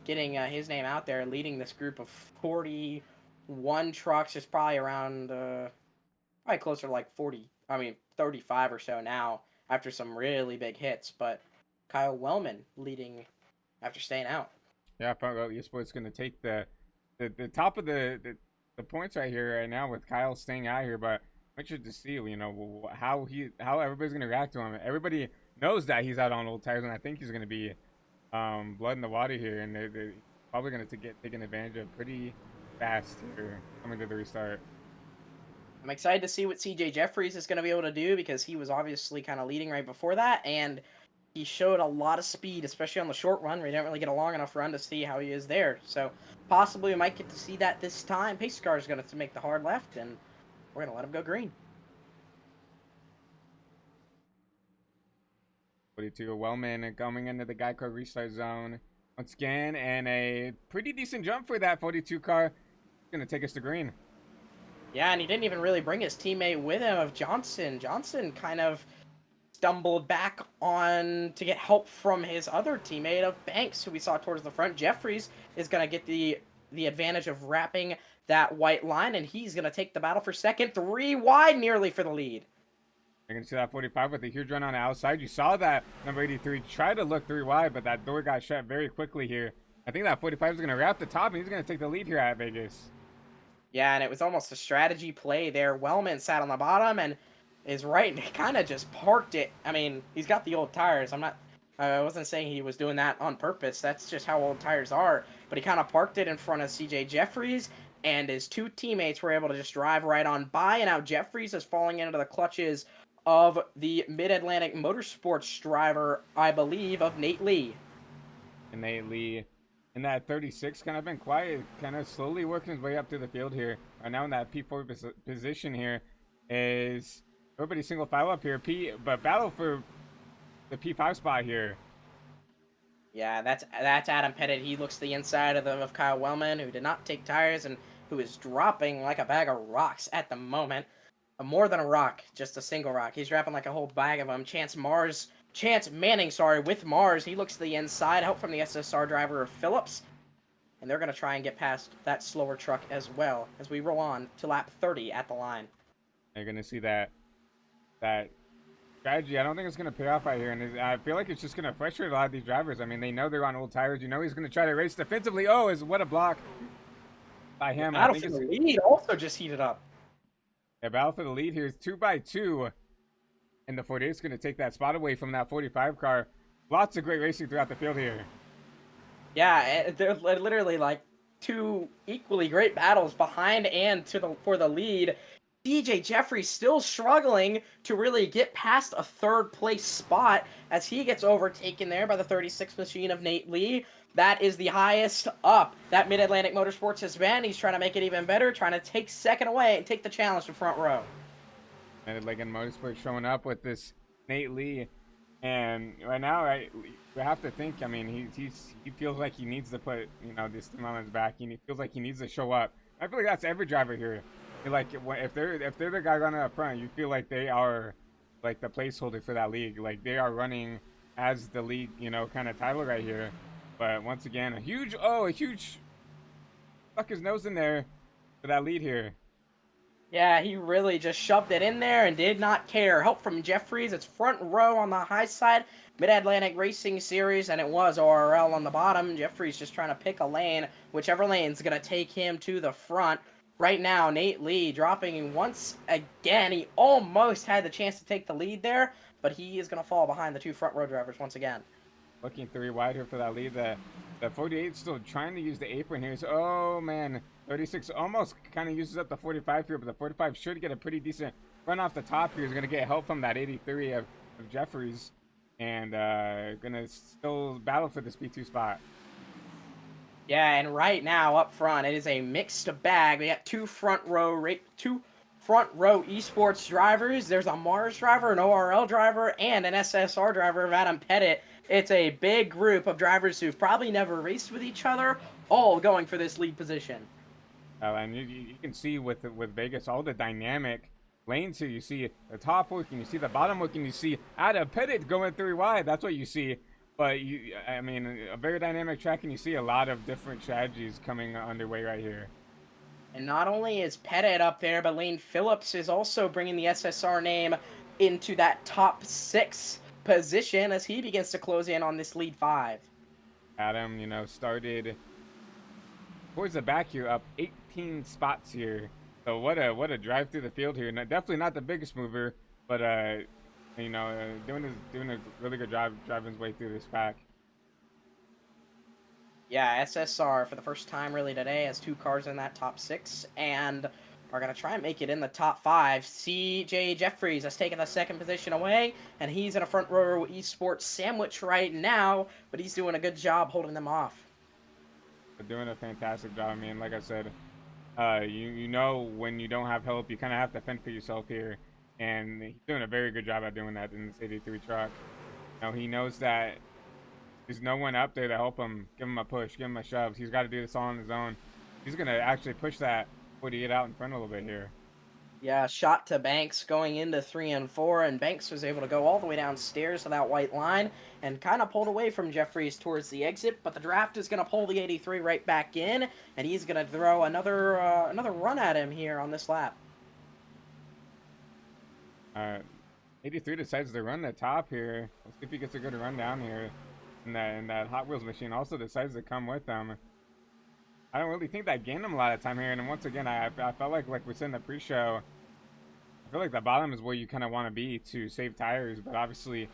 getting his name out there, leading this group of 41 trucks, is probably around probably closer to like 40. I mean, 35 or so now after some really big hits. But Kyle Wellman leading after staying out. Yeah, I found out eSports going to take the top of the points right here right now with Kyle staying out here, but I'm interested to see how everybody's going to react to him. Everybody knows that he's out on old tires, and I think he's going to be blood in the water here, and they're probably going to get taken advantage of pretty fast here coming to the restart. I'm excited to see what CJ Jeffries is going to be able to do, because he was obviously kind of leading right before that, and he showed a lot of speed, especially on the short run. We didn't really get a long enough run to see how he is there. So possibly we might get to see that this time. Pace car is going to make the hard left, and we're going to let him go green. 42 Wellman coming into the Geico restart zone once again, and a pretty decent jump for that 42 car. Going to take us to green. Yeah, and he didn't even really bring his teammate with him of Johnson. Johnson kind of stumbled back on to get help from his other teammate of Banks, who we saw towards the front. Jeffries is going to get the advantage of wrapping that white line, and he's going to take the battle for second. 3 wide nearly for the lead. You're going to see that 45 with a huge run on the outside. You saw that number 83 try to look 3 wide, but that door got shut very quickly here. I think that 45 is going to wrap the top, and he's going to take the lead here at Vegas. Yeah, and it was almost a strategy play there. Wellman sat on the bottom and is right, and he kind of just parked it. I mean, he's got the old tires. I wasn't saying he was doing that on purpose. That's just how old tires are. But he kind of parked it in front of CJ Jeffries, and his 2 teammates were able to just drive right on by, and now Jeffries is falling into the clutches of the Mid-Atlantic Motorsports driver, I believe, of Nate Lee. And Nate Lee in that 36 kind of been quiet, kind of slowly working his way up through the field here. Right now in that P4 position here is everybody single file up here. But battle for the P5 spot here. Yeah, that's Adam Pettit. He looks to the inside of Kyle Wellman, who did not take tires and who is dropping like a bag of rocks at the moment. More than a rock, just a single rock. He's dropping like a whole bag of them. Chance Manning, with Mars. He looks to the inside. Help from the SSR driver of Phillips. And they're going to try and get past that slower truck as well as we roll on to lap 30 at the line. You're going to see that strategy. I don't think it's going to pay off right here. And I feel like it's just going to frustrate a lot of these drivers. I mean, they know they're on old tires. You know he's going to try to race defensively. Oh, what a block by him. The battle for the lead also just heated up. Yeah, battle for the lead here is 2 by 2. and the 48 is going to take that spot away from that 45 car. Lots of great racing throughout the field here. Yeah, they're literally like two equally great battles behind and for the lead. DJ Jeffries still struggling to really get past a third place spot as he gets overtaken there by the 36 machine of Nate Lee. That is the highest up that Mid-Atlantic Motorsports has been. He's trying to make it even better, trying to take second away and take the challenge to front row. Mid-Atlantic Motorsports showing up with this Nate Lee. And right now, we have to think. I mean, he feels like he needs to put this team on his back. He feels like he needs to show up. I feel like that's every driver here. Like if they're the guy running up front, you feel like they are like the placeholder for that league. Like they are running as the lead, kind of title right here. But once again, a huge stuck his nose in there for that lead here. Yeah, he really just shoved it in there and did not care. Help from Jeffries. It's front row on the high side. Mid-Atlantic Racing Series, and it was ORL on the bottom. Jeffries just trying to pick a lane. Whichever lane's going to take him to the front. Right now, Nate Lee dropping once again. He almost had the chance to take the lead there, but he is going to fall behind the two front row drivers once again. Looking 3 wide here for that lead. The 48 still trying to use the apron here. So, oh, man. 36 almost kind of uses up the 45 here, but the 45 should get a pretty decent run off the top here. He's going to get help from that 83 of Jeffries and going to still battle for this P2 spot. Yeah, and right now up front, it is a mixed bag. We got two front row esports drivers. There's a Mars driver, an ORL driver, and an SSR driver of Adam Pettit. It's a big group of drivers who've probably never raced with each other, all going for this lead position. And you can see with Vegas all the dynamic lanes here. You see the top working, you see the bottom working, you see Adam Pettit going 3 wide. That's what you see. But I mean, a very dynamic track, and you see a lot of different strategies coming underway right here. And not only is Pettit up there, but Lane Phillips is also bringing the SSR name into that top 6 position as he begins to close in on this lead 5. Adam, started towards the back here, up 18 spots here. So what a drive through the field here. Definitely not the biggest mover, but doing a really good job driving his way through this pack. Yeah, SSR for the first time really today has 2 cars in that top 6 and are going to try and make it in the top 5. CJ Jeffries has taken the 2nd position away, and he's in a front row esports sandwich right now, but he's doing a good job holding them off. They're doing a fantastic job. I mean, like I said, when you don't have help, you kind of have to fend for yourself here. And he's doing a very good job at doing that in this 83 truck. He knows that there's no one up there to help him, give him a push, give him a shove. He's got to do this all on his own. He's going to actually push that 48 out in front a little bit here. Yeah, shot to Banks going into 3 and 4, and Banks was able to go all the way downstairs to that white line and kind of pulled away from Jeffries towards the exit, but the draft is going to pull the 83 right back in, and he's going to throw another run at him here on this lap. 83 decides to run the top here. Let's see if he gets a good run down here. And that Hot Wheels machine also decides to come with them. I don't really think that gained him a lot of time here. And once again, I felt like we said in the pre-show, I feel like the bottom is where you kind of want to be to save tires. But obviously,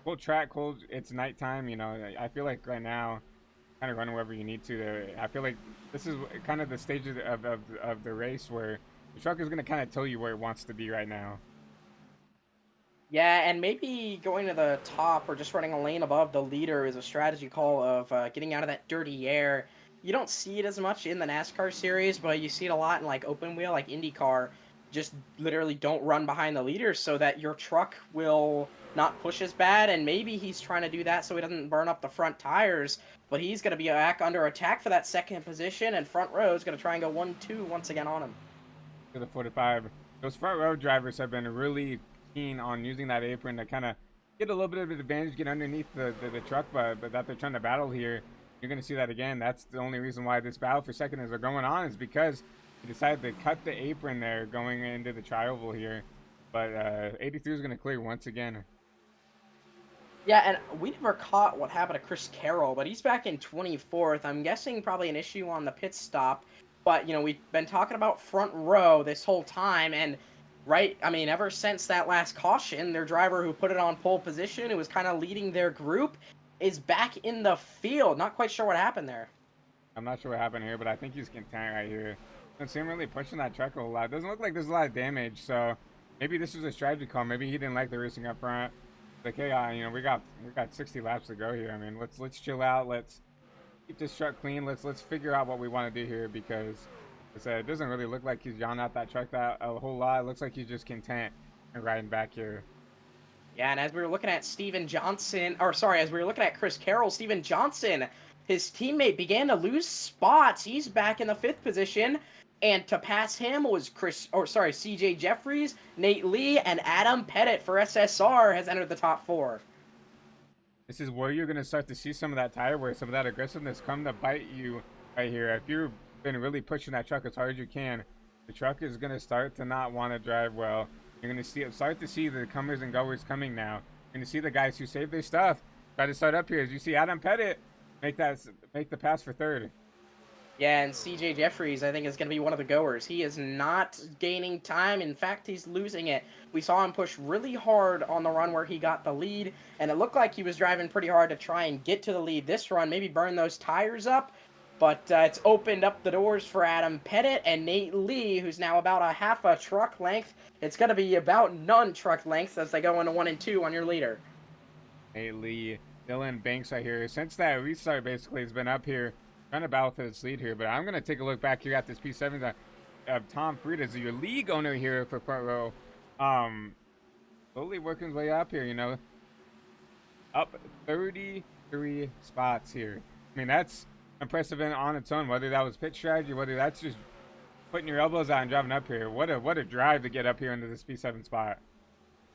cold track, it's nighttime. I feel like right now, kind of run wherever you need to. I feel like this is kind of the stage of the race where the truck is going to kind of tell you where it wants to be right now. Yeah, and maybe going to the top or just running a lane above the leader is a strategy call of getting out of that dirty air. You don't see it as much in the NASCAR series, but you see it a lot in like open wheel, like IndyCar. Just literally don't run behind the leader so that your truck will not push as bad, and maybe he's trying to do that so he doesn't burn up the front tires, but he's going to be back under attack for that 2nd position, and front row is going to try and go 1-2 once again on him. To the 45. Those front row drivers have been really keen on using that apron to kind of get a little bit of an advantage, get underneath the truck, but that they're trying to battle here. You're going to see that again. That's the only reason why this battle for second is going on, is because he decided to cut the apron there going into the tri-oval here. But 83 is going to clear once again. Yeah, and we never caught what happened to Chris Carroll, but he's back in 24th. I'm guessing probably an issue on the pit stop. But, we've been talking about front row this whole time, and right? I mean, ever since that last caution, their driver who put it on pole position, who was kind of leading their group, is back in the field. Not quite sure what happened there. I'm not sure what happened here, but I think he's content right here. Don't see him really pushing that truck a whole lot. Doesn't look like there's a lot of damage, so maybe this was a strategy call. Maybe he didn't like the racing up front. Like, hey, you know, we got 60 laps to go here. I mean, let's chill out. Let's keep this truck clean. Let's figure out what we want to do here because, like I said, it doesn't really look like he's yawning out that truck that a whole lot. It looks like he's just content and riding back here. Yeah, and as we were looking at Steven Johnson, or sorry, as we were looking at Chris Carroll, Steven Johnson, his teammate began to lose spots. He's back in the 5th position, and to pass him was CJ Jeffries, Nate Lee, and Adam Pettit for SSR has entered the top 4. This is where you're going to start to see some of that tire wear, some of that aggressiveness come to bite you right here. If you've been really pushing that truck as hard as you can, the truck is going to start to not want to drive well. You're going to start to see the comers and goers coming now. You're going to see the guys who save their stuff try to start up here. As you see Adam Pettit make the pass for 3rd. Yeah, and CJ Jeffries, I think, is going to be one of the goers. He is not gaining time. In fact, he's losing it. We saw him push really hard on the run where he got the lead, and it looked like he was driving pretty hard to try and get to the lead this run, maybe burn those tires up. But it's opened up the doors for Adam Pettit and Nate Lee, who's now about a half a truck length. It's going to be about none truck lengths as they go into 1 and 2 on your leader. Nate Lee, Dylan Banks right here. Since that restart, basically, has been up here trying to battle for this lead here. But I'm going to take a look back here at this P7 of Tom Friedis, your league owner here for Front Row. Slowly working his way up here, you know. Up 33 spots here. I mean, that's impressive on its own, whether that was pitch strategy, whether that's just putting your elbows out and driving up here. What a drive to get up here into this P7 spot.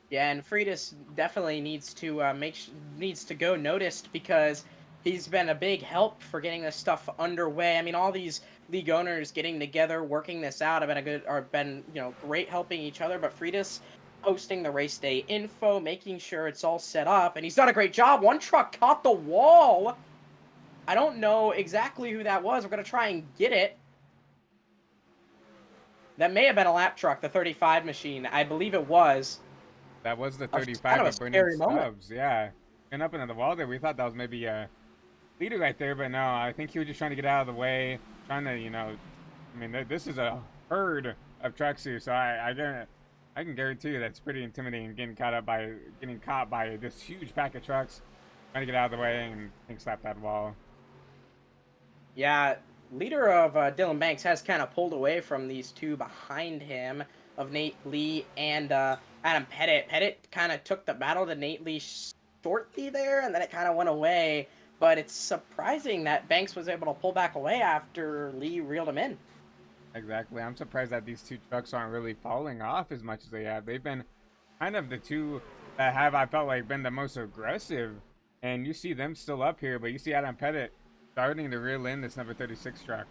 Yeah, and Friedis definitely needs to go noticed because he's been a big help for getting this stuff underway. I mean, all these league owners getting together, working this out have been great helping each other. But Friedis posting the race day info, making sure it's all set up, and he's done a great job. One truck caught the wall. I don't know exactly who that was. We're going to try and get it. That may have been a lap truck, the 35 machine. I believe it was. That was the 35 of Brendan Stubbs. Yeah. And up into the wall there, we thought that was maybe a leader right there, but no, I think he was just trying to get out of the way, trying to, I mean, this is a herd of trucks here, so I can guarantee you that's pretty intimidating getting caught by this huge pack of trucks, trying to get out of the way and think slap that wall. Yeah, leader of Dylan Banks has kind of pulled away from these two behind him of Nate Lee and Adam Pettit. Pettit kind of took the battle to Nate Lee shortly there, and then it kind of went away. But it's surprising that Banks was able to pull back away after Lee reeled him in. Exactly. I'm surprised that these two trucks aren't really falling off as much as they have. They've been kind of the two that have, I felt like, been the most aggressive. And you see them still up here, but you see Adam Pettit starting to reel in this number 36 truck.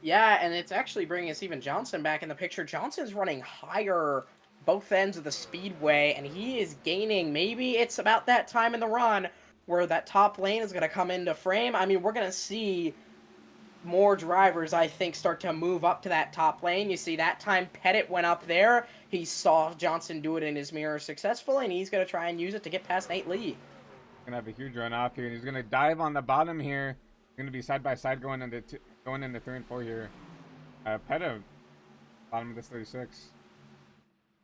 Yeah, and it's actually bringing Steven Johnson back in the picture. Johnson's running higher both ends of the speedway, and he is gaining. Maybe it's about that time in the run where that top lane is going to come into frame. I mean, we're going to see more drivers, I think, start to move up to that top lane. You see, that time Pettit went up there. He saw Johnson do it in his mirror successfully, and he's going to try and use it to get past Nate Lee. Going to have a huge run off here, and he's going to dive on the bottom here. Going to be side by side going into 3 and 4 here. Pettit, bottom of this 36.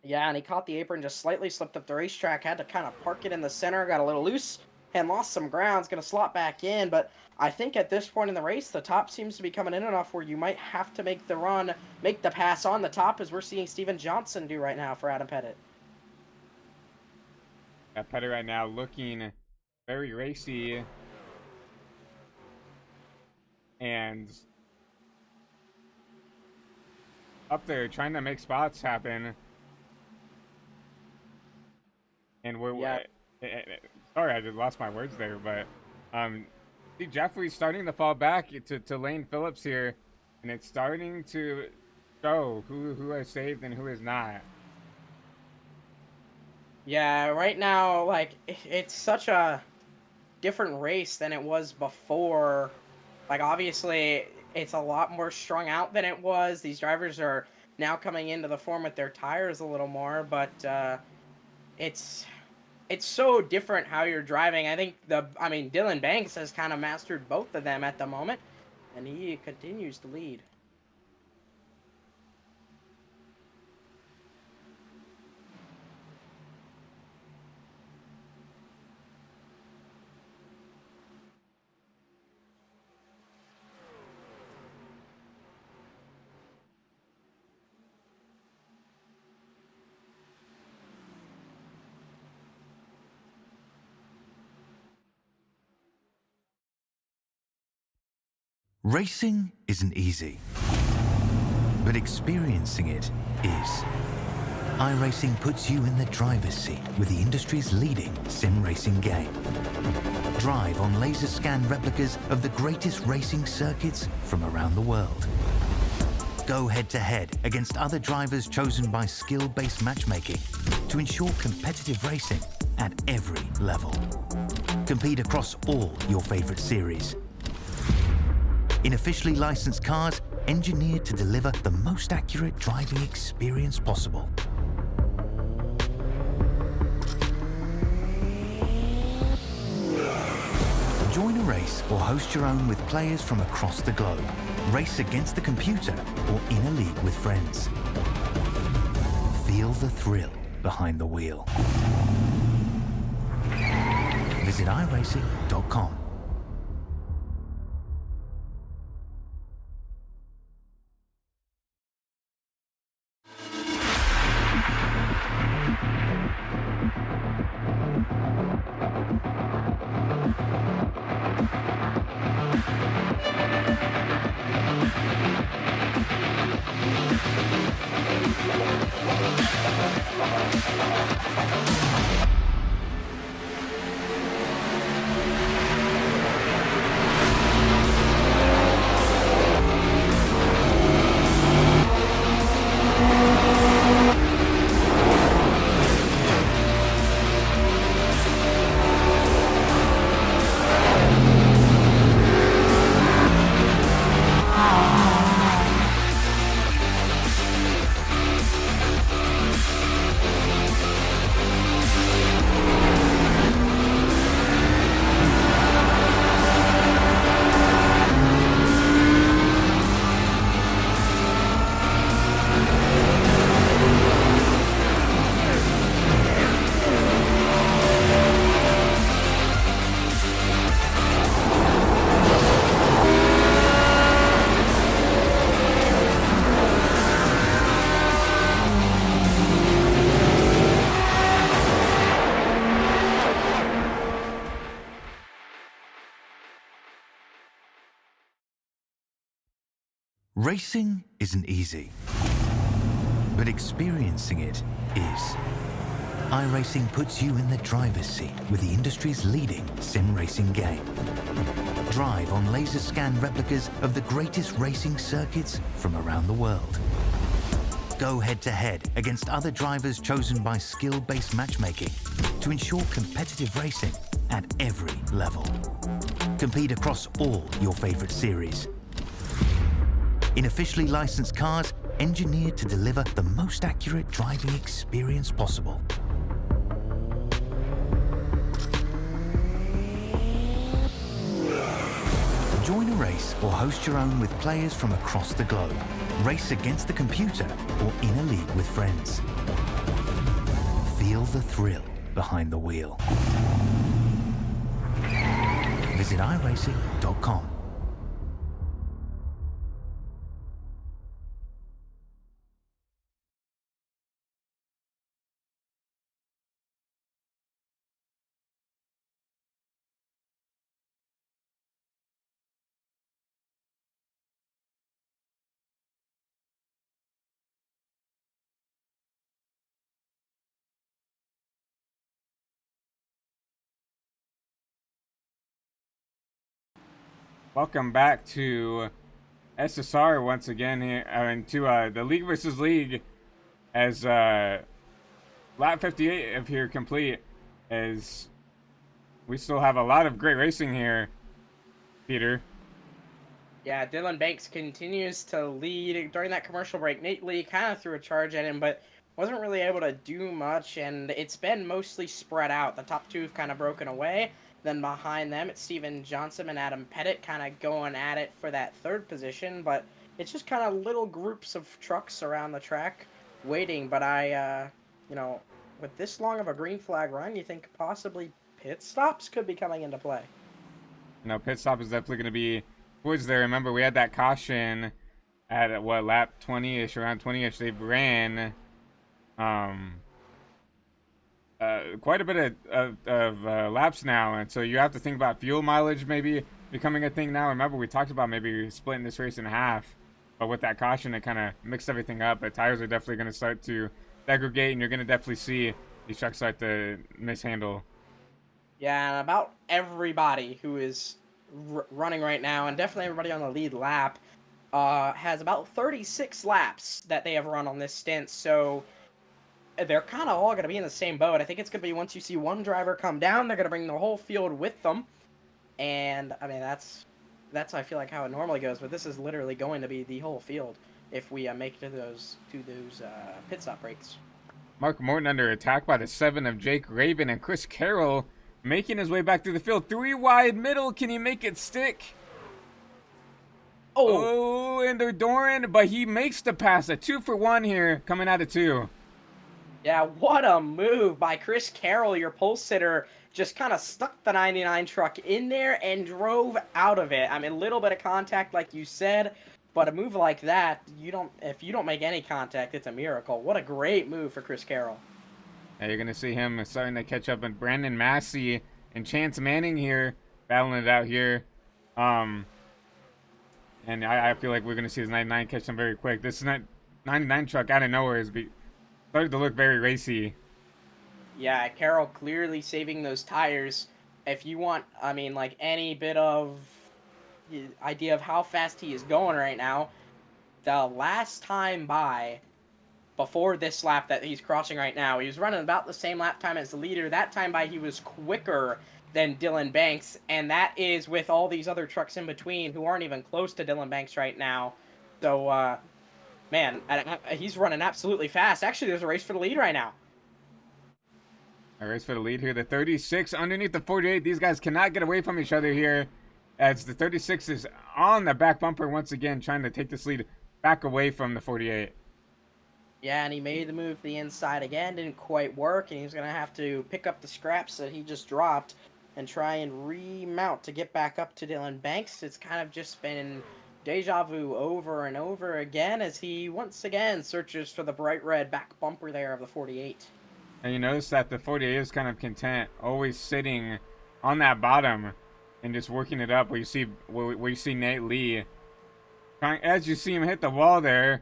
Yeah, and he caught the apron, just slightly slipped up the racetrack, had to kind of park it in the center, got a little loose, and lost some ground. It's going to slot back in, but I think at this point in the race, the top seems to be coming in enough where you might have to make the run, make the pass on the top, as we're seeing Steven Johnson do right now for Adam Pettit. Yeah, Pettit right now looking very racy. And up there trying to make spots happen. And sorry, I just lost my words there, but see Jeffrey's starting to fall back to Lane Phillips here, and it's starting to show who has saved and who has not. Yeah, right now, like, it's such a different race than it was before. Like, obviously, it's a lot more strung out than it was. These drivers are now coming into the form with their tires a little more, but it's so different how you're driving. I think Dylan Banks has kind of mastered both of them at the moment, and he continues to lead. Racing isn't easy, but experiencing it is. iRacing puts you in the driver's seat with the industry's leading sim racing game. Drive on laser scan replicas of the greatest racing circuits from around the world. Go head-to-head against other drivers chosen by skill-based matchmaking to ensure competitive racing at every level. Compete across all your favorite series. In officially licensed cars, engineered to deliver the most accurate driving experience possible. Join a race or host your own with players from across the globe. Race against the computer or in a league with friends. Feel the thrill behind the wheel. Visit iRacing.com. Racing isn't easy, but experiencing it is. iRacing puts you in the driver's seat with the industry's leading sim racing game. Drive on laser scan replicas of the greatest racing circuits from around the world. Go head-to-head against other drivers chosen by skill-based matchmaking to ensure competitive racing at every level. Compete across all your favorite series. In officially licensed cars, engineered to deliver the most accurate driving experience possible. Join a race or host your own with players from across the globe. Race against the computer or in a league with friends. Feel the thrill behind the wheel. Visit iRacing.com. Welcome back to SSR once again here, and to the League versus League, as lap 58 of here complete, as we still have a lot of great racing here, Peter. Yeah, Dylan Banks continues to lead during that commercial break. Nate Lee kind of threw a charge at him, but wasn't really able to do much, and it's been mostly spread out. The top two have kind of broken away. Then behind them, it's Steven Johnson and Adam Pettit kind of going at it for that third position, but it's just kind of little groups of trucks around the track waiting. But you know, with this long of a green flag run, you think possibly pit stops could be coming into play. No, pit stop is definitely going to be towards there. Remember, we had that caution at what, lap 20-ish, around 20-ish. They ran quite a bit of laps now, and so you have to think about fuel mileage maybe becoming a thing now. Remember, we talked about maybe splitting this race in half, but with that caution, it kind of mixed everything up. But tires are definitely going to start to segregate, and you're going to definitely see these trucks start to mishandle. Yeah, and about everybody who is running right now, and definitely everybody on the lead lap, has about 36 laps that they have run on this stint. So they're kind of all going to be in the same boat. I think it's going to be once you see one driver come down, they're going to bring the whole field with them. And I mean, that's I feel like how it normally goes. But this is literally going to be the whole field if we make it to those pit stop breaks. Mark Morton under attack by the 7 of Jake Raven, and Chris Carroll making his way back through the field. 3 wide middle. Can he make it stick? Oh, and they're Doran, but he makes the pass. A 2 for 1 here coming out of 2. Yeah, what a move by Chris Carroll. Your pole sitter just kind of stuck the 99 truck in there and drove out of it. I mean, a little bit of contact, like you said, but a move like that, if you don't make any contact, it's a miracle. What a great move for Chris Carroll. Now you're going to see him starting to catch up with Brandon Massey and Chance Manning here, battling it out here. And I feel like we're going to see this 99 catch them very quick. This 99 truck out of nowhere is started to look very racy. Yeah, Carroll clearly saving those tires. If you want, I mean, like any bit of idea of how fast he is going right now, the last time by, before this lap that he's crossing right now, he was running about the same lap time as the leader. That time by, he was quicker than Dylan Banks, and that is with all these other trucks in between who aren't even close to Dylan Banks right now. So, man, he's running absolutely fast. Actually, there's a race for the lead right now. A race for the lead here. The 36 underneath the 48. These guys cannot get away from each other here, as the 36 is on the back bumper once again, trying to take this lead back away from the 48. Yeah, and he made the move to the inside again. Didn't quite work, and he's going to have to pick up the scraps that he just dropped and try and remount to get back up to Dylan Banks. It's kind of just been deja vu over and over again as he once again searches for the bright red back bumper there of the 48. And you notice that the 48 is kind of content, always sitting on that bottom and just working it up. Where you see Nate Lee, as you see him hit the wall there,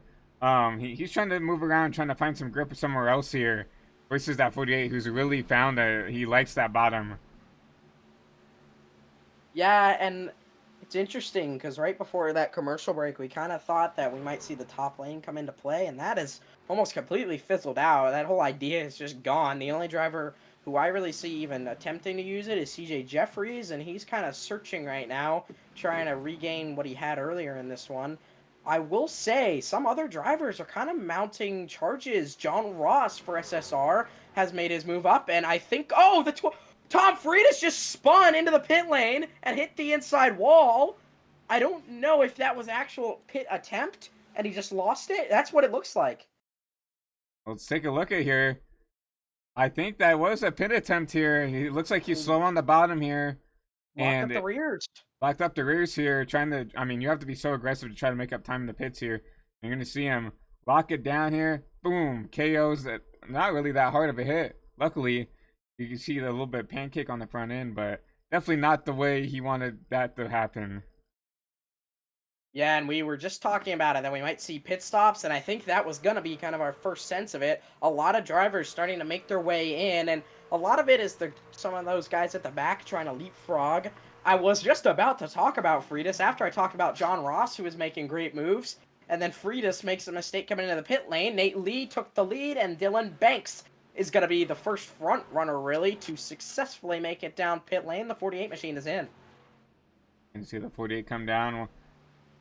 he's trying to move around, trying to find some grip somewhere else here, versus that 48 who's really found he likes that bottom. Yeah, and it's interesting because right before that commercial break, we kind of thought that we might see the top lane come into play, and that is almost completely fizzled out. That whole idea is just gone. The only driver who I really see even attempting to use it is CJ Jeffries, and he's kind of searching right now, trying to regain what he had earlier in this one. I will say, some other drivers are kind of mounting charges. John Ross for SSR has made his move up, and I think, Tom Freitas just spun into the pit lane and hit the inside wall. I don't know if that was actual pit attempt, and he just lost it. That's what it looks like. Let's take a look at here. I think that was a pit attempt here. He looks like he's slow on the bottom here. Locked up the rears. Locked up the rears here, you have to be so aggressive to try to make up time in the pits here. You're going to see him lock it down here. Boom, KOs. That not really that hard of a hit. Luckily, you can see the little bit pancake on the front end, but definitely not the way he wanted that to happen. Yeah, and we were just talking about it, that we might see pit stops, and I think that was going to be kind of our first sense of it. A lot of drivers starting to make their way in, and a lot of it is some of those guys at the back trying to leapfrog. I was just about to talk about Freitas after I talked about John Ross, who was making great moves, and then Freitas makes a mistake coming into the pit lane. Nate Lee took the lead, and Dylan Banks is going to be the first front runner, really, to successfully make it down pit lane. The 48 machine is in. You can see the 48 come down.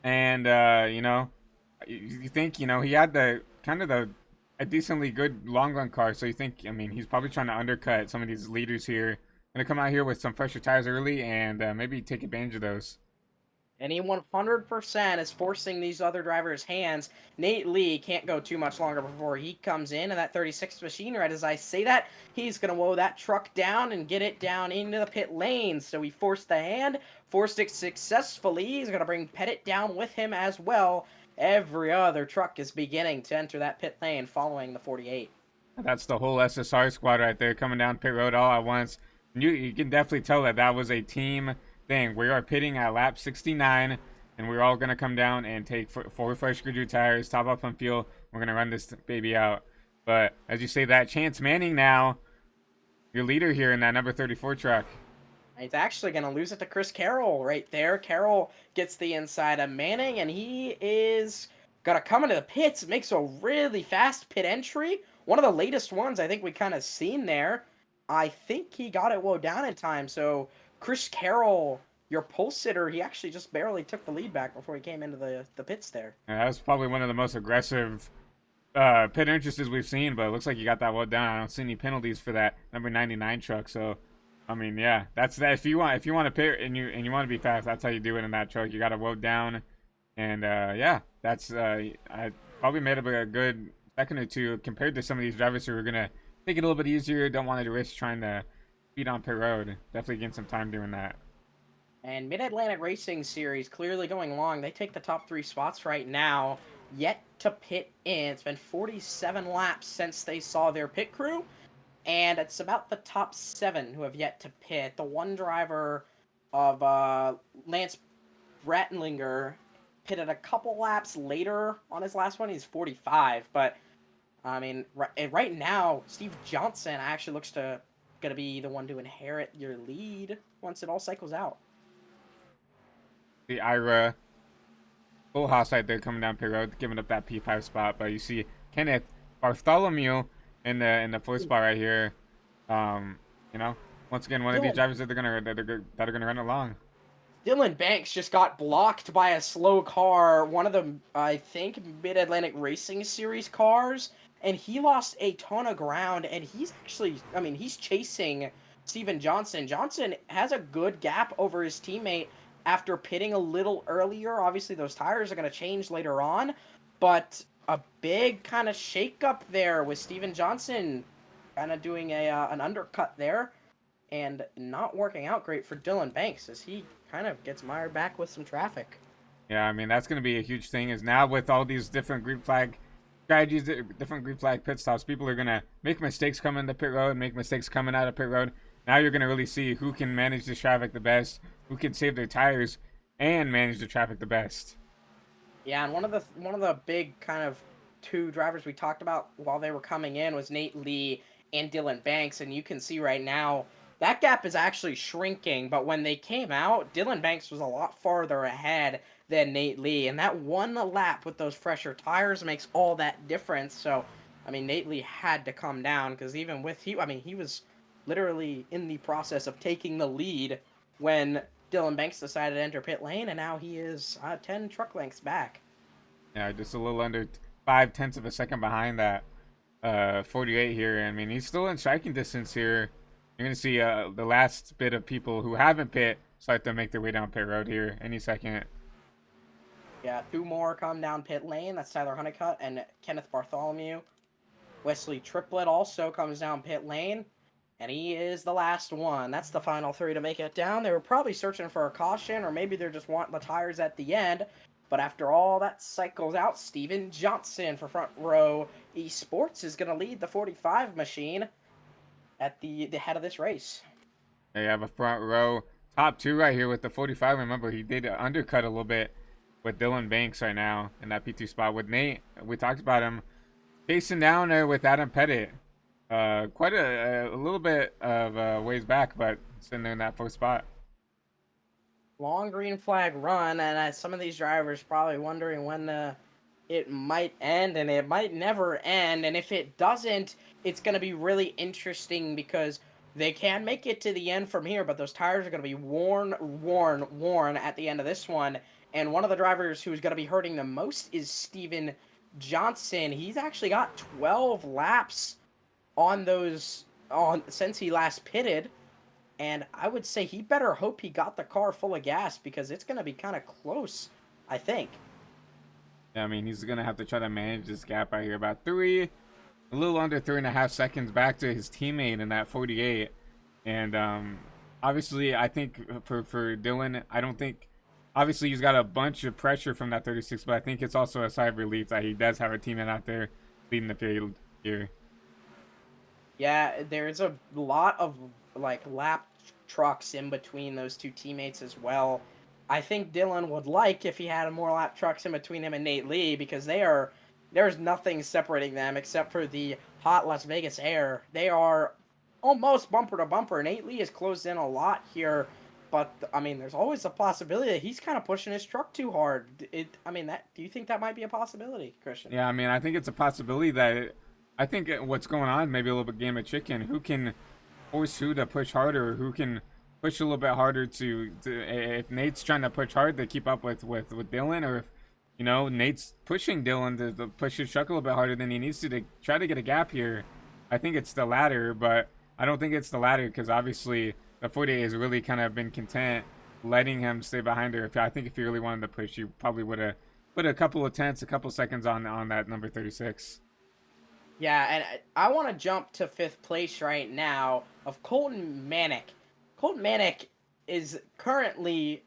And you know, you think he had the kind of the a decently good long run car, so you think he's probably trying to undercut some of these leaders here. Gonna come out here with some fresher tires early and maybe take advantage of those. And he 100% is forcing these other drivers' hands. Nate Lee can't go too much longer before he comes in. And that 36th machine, right as I say that, he's going to woe that truck down and get it down into the pit lane. So he forced the hand, forced it successfully. He's going to bring Pettit down with him as well. Every other truck is beginning to enter that pit lane following the 48. That's the whole SSR squad right there coming down pit road all at once. You can definitely tell that that was a team thing. We are pitting at lap 69, and we're all going to come down and take 4 fresh Goodyear tires, top up on fuel. We're going to run this baby out. But as you say that, Chance Manning now, your leader here in that number 34 truck. He's actually going to lose it to Chris Carroll right there. Carroll gets the inside of Manning, and he is going to come into the pits, makes a really fast pit entry. One of the latest ones I think we kind of seen there. I think he got it well down in time, so Chris Carroll, your pole sitter, he actually just barely took the lead back before he came into the pits there. Yeah, that was probably one of the most aggressive pit entrances we've seen, but it looks like you got that well down. I don't see any penalties for that number 99 truck, so yeah, that's that. If you want to pit and you want to be fast, that's how you do it in that truck. You got to load down, and yeah, that's I probably made up a good second or two compared to some of these drivers who are gonna take it a little bit easier. Don't want to risk trying to beat on pit road. Definitely getting some time doing that. And Mid-Atlantic Racing Series clearly going long. They take the top 3 spots right now, yet to pit in. It's been 47 laps since they saw their pit crew. And it's about the top 7 who have yet to pit. The one driver of Lance Bratlinger pitted a couple laps later on his last one. He's 45. But, right now, Steve Johnson actually looks to going to be the one to inherit your lead once it all cycles out. The Ira Bullhouse right there coming down pit road, giving up that P5 spot. But you see Kenneth Bartholomew in the 4th spot right here. Once again, one of these drivers that are gonna run along. Dylan Banks just got blocked by a slow car, one of the, I think, Mid-Atlantic Racing Series cars, and he lost a ton of ground, and he's actually, he's chasing Steven Johnson. Johnson has a good gap over his teammate after pitting a little earlier. Obviously, those tires are going to change later on, but a big kind of shakeup there with Steven Johnson kind of doing an undercut there and not working out great for Dylan Banks as he kind of gets mired back with some traffic. Yeah, that's going to be a huge thing is now with all these different green flag strategies, different green flag pit stops, people are going to make mistakes coming into pit road, make mistakes coming out of pit road. Now you're going to really see who can manage the traffic the best, who can save their tires and manage the traffic the best. Yeah, and one of the big kind of 2 drivers we talked about while they were coming in was Nate Lee and Dylan Banks, and you can see right now that gap is actually shrinking, but when they came out, Dylan Banks was a lot farther ahead than Nate Lee, and that one lap with those fresher tires makes all that difference. So, Nate Lee had to come down because even with he was literally in the process of taking the lead when Dylan Banks decided to enter pit lane, and now he is 10 truck lengths back. Yeah, just a little under 0.5 of a second behind that 48 here. He's still in striking distance here. You're going to see the last bit of people who haven't pit start to make their way down pit road here any second. Yeah, 2 more come down pit lane. That's Tyler Honeycutt and Kenneth Bartholomew. Wesley Triplett also comes down pit lane. And he is the last one. That's the final 3 to make it down. They were probably searching for a caution, or maybe they're just wanting the tires at the end. But after all that cycles out, Steven Johnson for Front Row Esports is going to lead the 45 machine at the head of this race. They have a front row top 2 right here with the 45. Remember, he did undercut a little bit with Dylan Banks right now in that P2 spot. With Nate, we talked about him chasing down there with Adam Pettit. Quite a little bit of ways back, but sitting there in that 4th spot. Long green flag run, and some of these drivers probably wondering when it might end, and it might never end. And if it doesn't, it's going to be really interesting because they can make it to the end from here, but those tires are going to be worn at the end of this one. And one of the drivers who's going to be hurting the most is Steven Johnson. He's actually got 12 laps on since he last pitted. And I would say he better hope he got the car full of gas because it's going to be kind of close, I think. Yeah, I mean, he's going to have to try to manage this gap out here. About a little under 3.5 seconds back to his teammate in that 48. And obviously, I think for Dylan, I don't think, obviously he's got a bunch of pressure from that 36, but I think it's also a sigh of relief that he does have a teammate out there leading the field here. Yeah, there's a lot of like lap trucks in between those two teammates as well. I think Dylan would like if he had more lap trucks in between him and Nate Lee because there's nothing separating them except for the hot Las Vegas air. They are almost bumper to bumper. Nate Lee has closed in a lot here, but I mean, there's always a possibility that he's kind of pushing his truck too hard. Do you think that might be a possibility, Christian? Yeah, I mean, I think it's a possibility I think what's going on, maybe a little bit game of chicken. Who can force who to push harder? Who can push a little bit harder to if Nate's trying to push hard to keep up with Dylan, or if, you know, Nate's pushing Dylan to push his truck a little bit harder than he needs to try to get a gap here. I think it's the latter, but I don't think it's the latter because obviously the 48 has really kind of been content letting him stay behind her. I think if he really wanted to push, you probably would have put a couple seconds on that number 36. Yeah, and I want to jump to 5th place right now of Colton Manick. Colton Manick is currently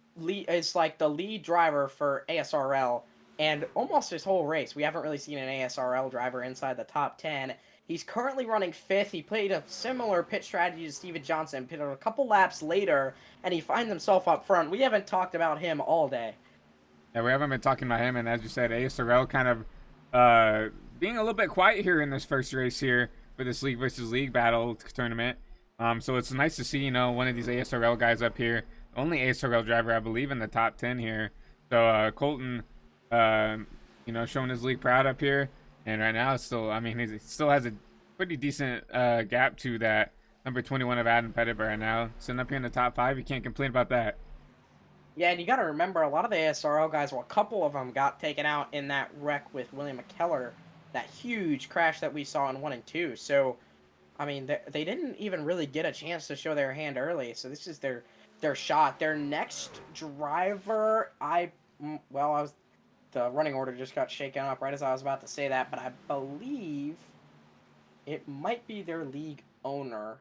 like the lead driver for ASRL, and almost his whole race, we haven't really seen an ASRL driver inside the top 10. He's currently running 5th. He played a similar pit strategy to Steven Johnson, pitted a couple laps later, and he finds himself up front. We haven't talked about him all day. Yeah, we haven't been talking about him, and as you said, ASRL kind of being a little bit quiet here in this first race here for this league versus league battle tournament. So it's nice to see, you know, one of these ASRL guys up here. Only ASRL driver, I believe, in the top 10 here. So Colton, you know, showing his league proud up here. And right now, still, I mean, he still has a pretty decent gap to that number 21 of Adam Pettit right now. Sitting up here in the top 5, you can't complain about that. Yeah, and you got to remember, a lot of the ASRL guys, well, a couple of them got taken out in that wreck with William McKellar, that huge crash that we saw in 1 and 2. So, I mean, they didn't even really get a chance to show their hand early. So this is their shot. Their next driver, the running order just got shaken up right as I was about to say that, but I believe it might be their league owner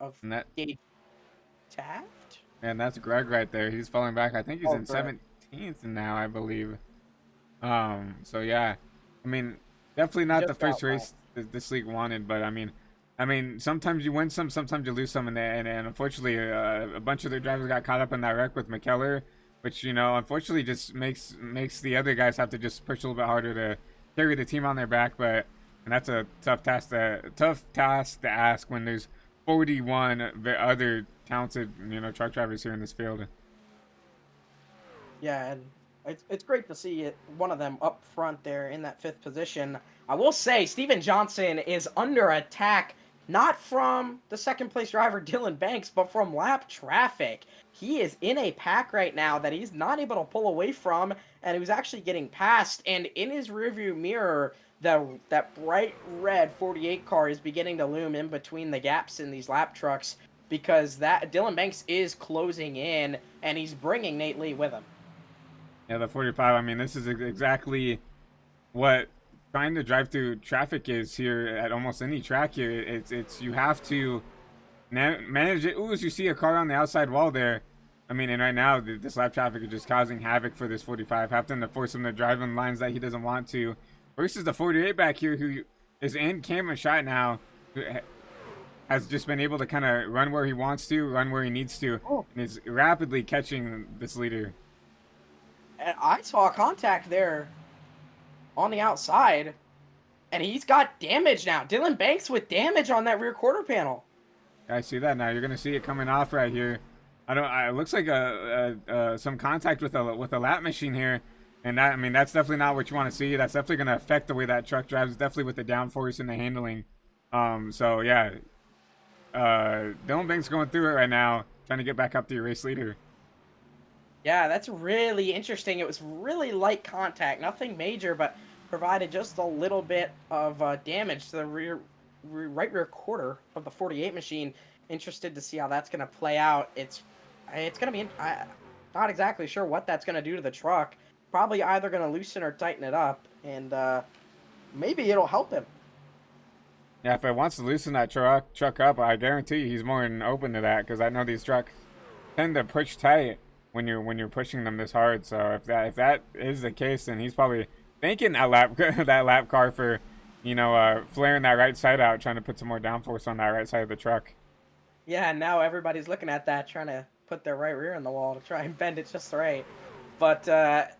of Gabe Taft. And that's Greg right there. He's falling back. I think he's in Greg. 17th now, I believe. So yeah, I mean, definitely not just the first race this league wanted, but I mean, sometimes you win some, sometimes you lose some, and unfortunately, a bunch of their drivers got caught up in that wreck with McKellar, which, you know, unfortunately just makes the other guys have to just push a little bit harder to carry the team on their back. And that's a tough task to ask when there's 41 other talented, you know, truck drivers here in this field. Yeah, and it's great to see one of them up front there in that 5th position. I will say Steven Johnson is under attack, not from the 2nd place driver Dylan Banks, but from lap traffic. He is in a pack right now that he's not able to pull away from, and he was actually getting passed. And in his rearview mirror, that bright red 48 car is beginning to loom in between the gaps in these lap trucks because that Dylan Banks is closing in, and he's bringing Nate Lee with him. Yeah, the 45. I mean, this is exactly what trying to drive through traffic is here at almost any track here. It's you have to manage it. Ooh, as you see a car on the outside wall there. I mean, and right now this lap traffic is just causing havoc for this 45, having to force him to drive on lines that he doesn't want to. Versus the 48 back here, who is in camera shot now, who has just been able to kind of run where he wants to, run where he needs to, and is rapidly catching this leader. And I saw a contact there on the outside, and he's got damage now. Dylan Banks with damage on that rear quarter panel. I see that now. You're gonna see it coming off right here. It looks like some contact with a lap machine here, and that, I mean, that's definitely not what you want to see. That's definitely gonna affect the way that truck drives. Definitely with the downforce and the handling. So yeah, Dylan Banks going through it right now, trying to get back up to your race leader. Yeah, that's really interesting. It was really light contact, nothing major, but provided just a little bit of damage to the right rear quarter of the 48 machine. Interested to see how that's going to play out. It's going to be not exactly sure what that's going to do to the truck. Probably either going to loosen or tighten it up, and maybe it'll help him. Yeah, if it wants to loosen that truck up, I guarantee you he's more than open to that, because I know these trucks tend to push tight when you're pushing them this hard. So if that is the case, then he's probably thanking that lap car for, flaring that right side out, trying to put some more downforce on that right side of the truck. Yeah, and now everybody's looking at that, trying to put their right rear in the wall to try and bend it just right. But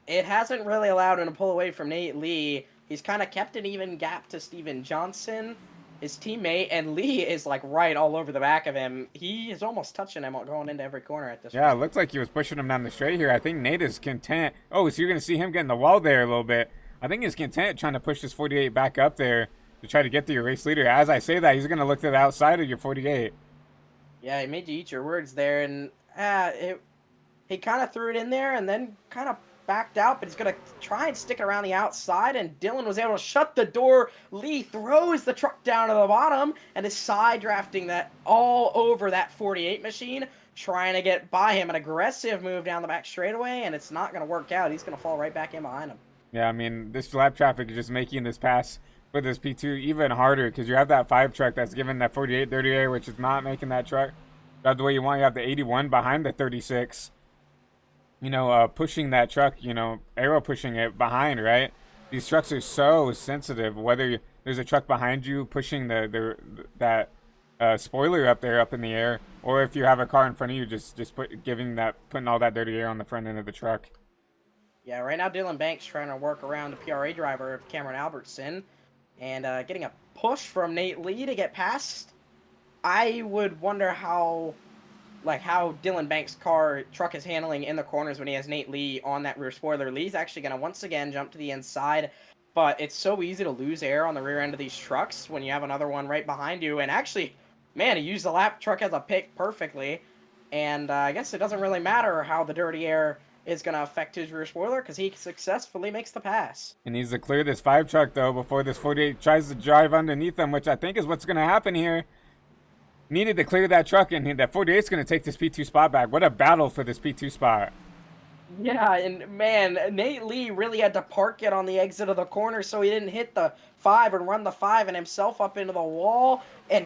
it hasn't really allowed him to pull away from Nate Lee. He's kind of kept an even gap to Steven Johnson, his teammate, and Lee is like right all over the back of him. He is almost touching him going into every corner at this point. Yeah, it looks like he was pushing him down the straight here. I think Nate is content. Oh, so you're going to see him getting the wall there a little bit. I think he's content trying to push this 48 back up there to try to get to your race leader. As I say that, he's going to look to the outside of your 48. Yeah, he made you eat your words there, and he kind of threw it in there and then kind of backed out, but he's going to try and stick it around the outside, and Dylan was able to shut the door. Lee throws the truck down to the bottom and is side drafting that all over that 48 machine, trying to get by him. An aggressive move down the back straightaway, and it's not going to work out. He's going to fall right back in behind him. Yeah, I mean, this lap traffic is just making this pass for this P2 even harder, because you have that 5 truck that's giving that 48 30A, which is not making that truck drive the way you want. You have the 81 behind the 36. Pushing that truck, arrow pushing it behind, right? These trucks are so sensitive. Whether there's a truck behind you pushing that spoiler up there, up in the air, or if you have a car in front of you, just putting all that dirty air on the front end of the truck. Yeah, right now Dylan Banks trying to work around the PRA driver, Cameron Albertson, and getting a push from Nate Lee to get past. I would wonder how Dylan Banks' truck is handling in the corners when he has Nate Lee on that rear spoiler. Lee's actually going to once again jump to the inside, but it's so easy to lose air on the rear end of these trucks when you have another one right behind you. And actually, man, he used the lap truck as a pick perfectly, and I guess it doesn't really matter how the dirty air is going to affect his rear spoiler, because he successfully makes the pass. He needs to clear this 5 truck, though, before this 48 tries to drive underneath him, which I think is what's going to happen here. Needed to clear that truck, and that 48 is going to take this P2 spot back. What a battle for this P2 spot. Yeah, and man, Nate Lee really had to park it on the exit of the corner so he didn't hit the 5 and run the 5 and himself up into the wall. And,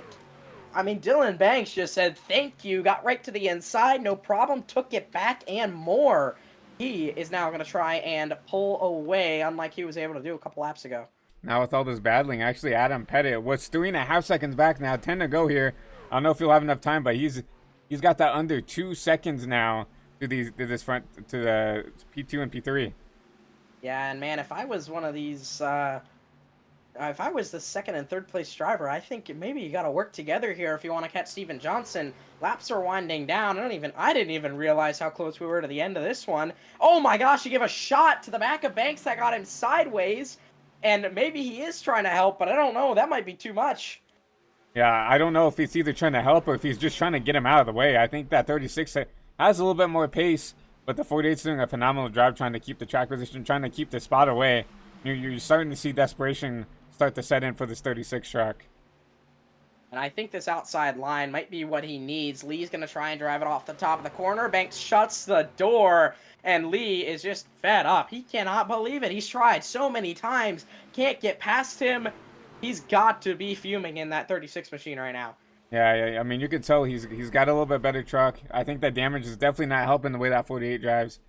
I mean, Dylan Banks just said, thank you, got right to the inside, no problem, took it back and more. He is now going to try and pull away, unlike he was able to do a couple laps ago. Now with all this battling, actually Adam Pettit was 3.5 seconds back now, 10 to go here. I don't know if he'll have enough time, but he's got that under 2 seconds now to the P2 and P3. Yeah, and man, if I was one of these, if I was the second and third place driver, I think maybe you got to work together here if you want to catch Steven Johnson. Laps are winding down. I didn't even realize how close we were to the end of this one. Oh my gosh, he gave a shot to the back of Banks that got him sideways, and maybe he is trying to help, but I don't know. That might be too much. Yeah, I don't know if he's either trying to help or if he's just trying to get him out of the way. I think that 36 has a little bit more pace, but the 48's doing a phenomenal job trying to keep the track position, trying to keep the spot away. You're starting to see desperation start to set in for this 36 truck. And I think this outside line might be what he needs. Lee's going to try and drive it off the top of the corner. Banks shuts the door, and Lee is just fed up. He cannot believe it. He's tried so many times. Can't get past him. He's got to be fuming in that 36 machine right now. Yeah. I mean, you can tell he's got a little bit better truck. I think that damage is definitely not helping the way that 48 drives.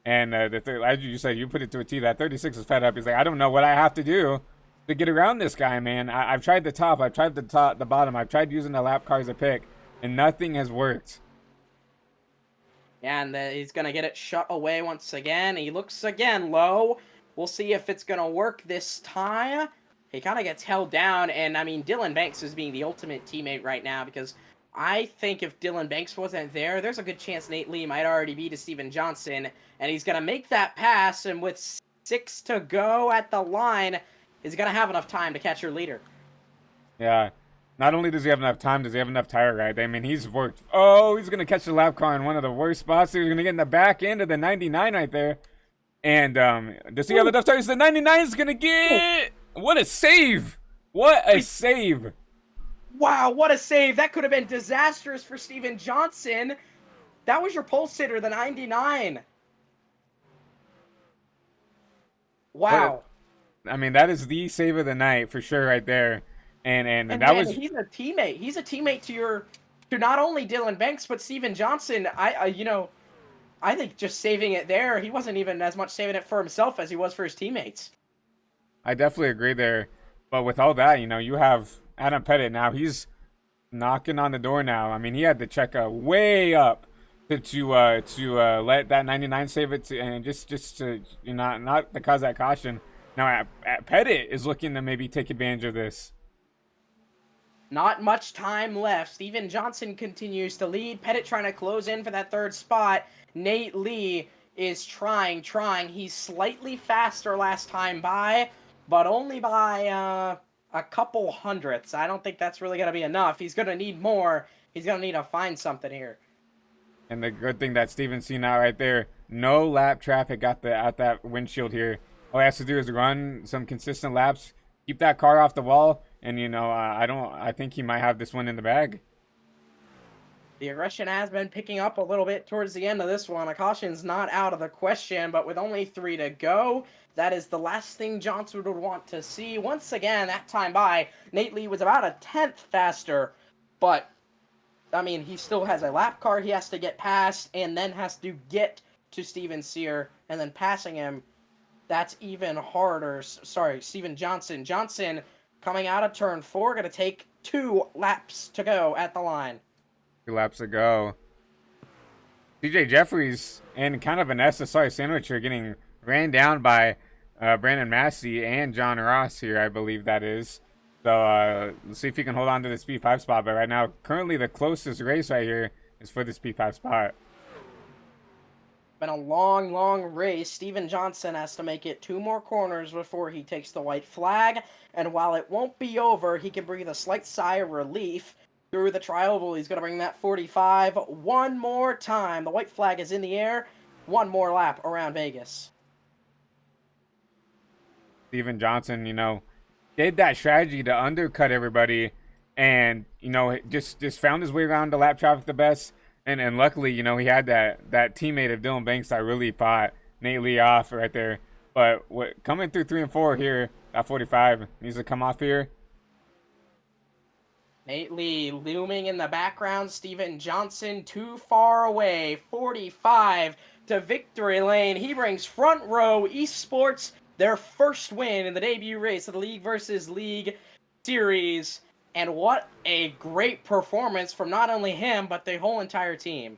And as you said, you put it to a T. That 36 is fed up. He's like, I don't know what I have to do to get around this guy, man. I've tried the top. I've tried the bottom. I've tried using the lap car as a pick, and nothing has worked. Yeah, and he's going to get it shut away once again. He looks again low. We'll see if it's going to work this time. He kind of gets held down, and I mean, Dylan Banks is being the ultimate teammate right now, because I think if Dylan Banks wasn't there, there's a good chance Nate Lee might already be to Steven Johnson, and he's going to make that pass, and with 6 to go at the line, is going to have enough time to catch your leader. Yeah, Not only does he have enough time, does he have enough tire ride? I mean, he's worked. Oh, he's gonna catch the lap car in one of the worst spots. He's gonna get in the back end of the 99 right there. And does he have enough tires? The 99 is gonna get. What a save! What a save! Wow, what a save! That could have been disastrous for Steven Johnson. That was your pole sitter, the 99. Wow. I mean, that is the save of the night for sure, right there. And that man, was. he's a teammate. He's a teammate to not only Dylan Banks but Steven Johnson. I think just saving it there, he wasn't even as much saving it for himself as he was for his teammates. I definitely agree there. But with all that, you have Adam Pettit now. He's knocking on the door now. I mean, he had to check way up to let that 99 save it and just to not to cause that caution. Now, Pettit is looking to maybe take advantage of this. Not much time left. Steven Johnson continues to lead. Pettit trying to close in for that third spot. Nate Lee is trying. He's slightly faster last time by, but only by a couple hundredths. I don't think that's really going to be enough. He's going to need more. He's going to need to find something here. And the good thing that Steven's seen out right there, no lap traffic at that windshield here. All he has to do is run some consistent laps, keep that car off the wall, and I think he might have this one in the bag. The aggression has been picking up a little bit towards the end of this one. A caution's not out of the question, but with only 3 to go, that is the last thing Johnson would want to see. Once again, that time by, Nate Lee was about a 10th faster, but, I mean, he still has a lap car he has to get past, and then has to get to Steven Sear, and then passing him, that's even harder. Sorry, Steven Johnson. Johnson, coming out of turn 4, going to take 2 laps to go at the line. 2 laps to go. CJ Jeffries and kind of an SSR sandwich are getting ran down by Brandon Massey and John Ross here, I believe that is. So let's see if he can hold on to this P5 spot. But right now, currently the closest race right here is for this P5 spot. Been a long race. Steven Johnson has to make it 2 more corners before he takes the white flag. And while it won't be over, he can breathe a slight sigh of relief. Through the tri-oval, he's going to bring that 45 one more time. The white flag is in the air. 1 more lap around Vegas. Steven Johnson, did that strategy to undercut everybody and, just found his way around the lap traffic the best. And luckily, he had that teammate of Dylan Banks that really fought Nate Lee off right there. But coming through 3 and 4 here, that 45 needs to come off here. Nate Lee looming in the background. Steven Johnson too far away. 45 to victory lane. He brings Front Row Esports their first win in the debut race of the League versus League series. And what a great performance from not only him, but the whole entire team.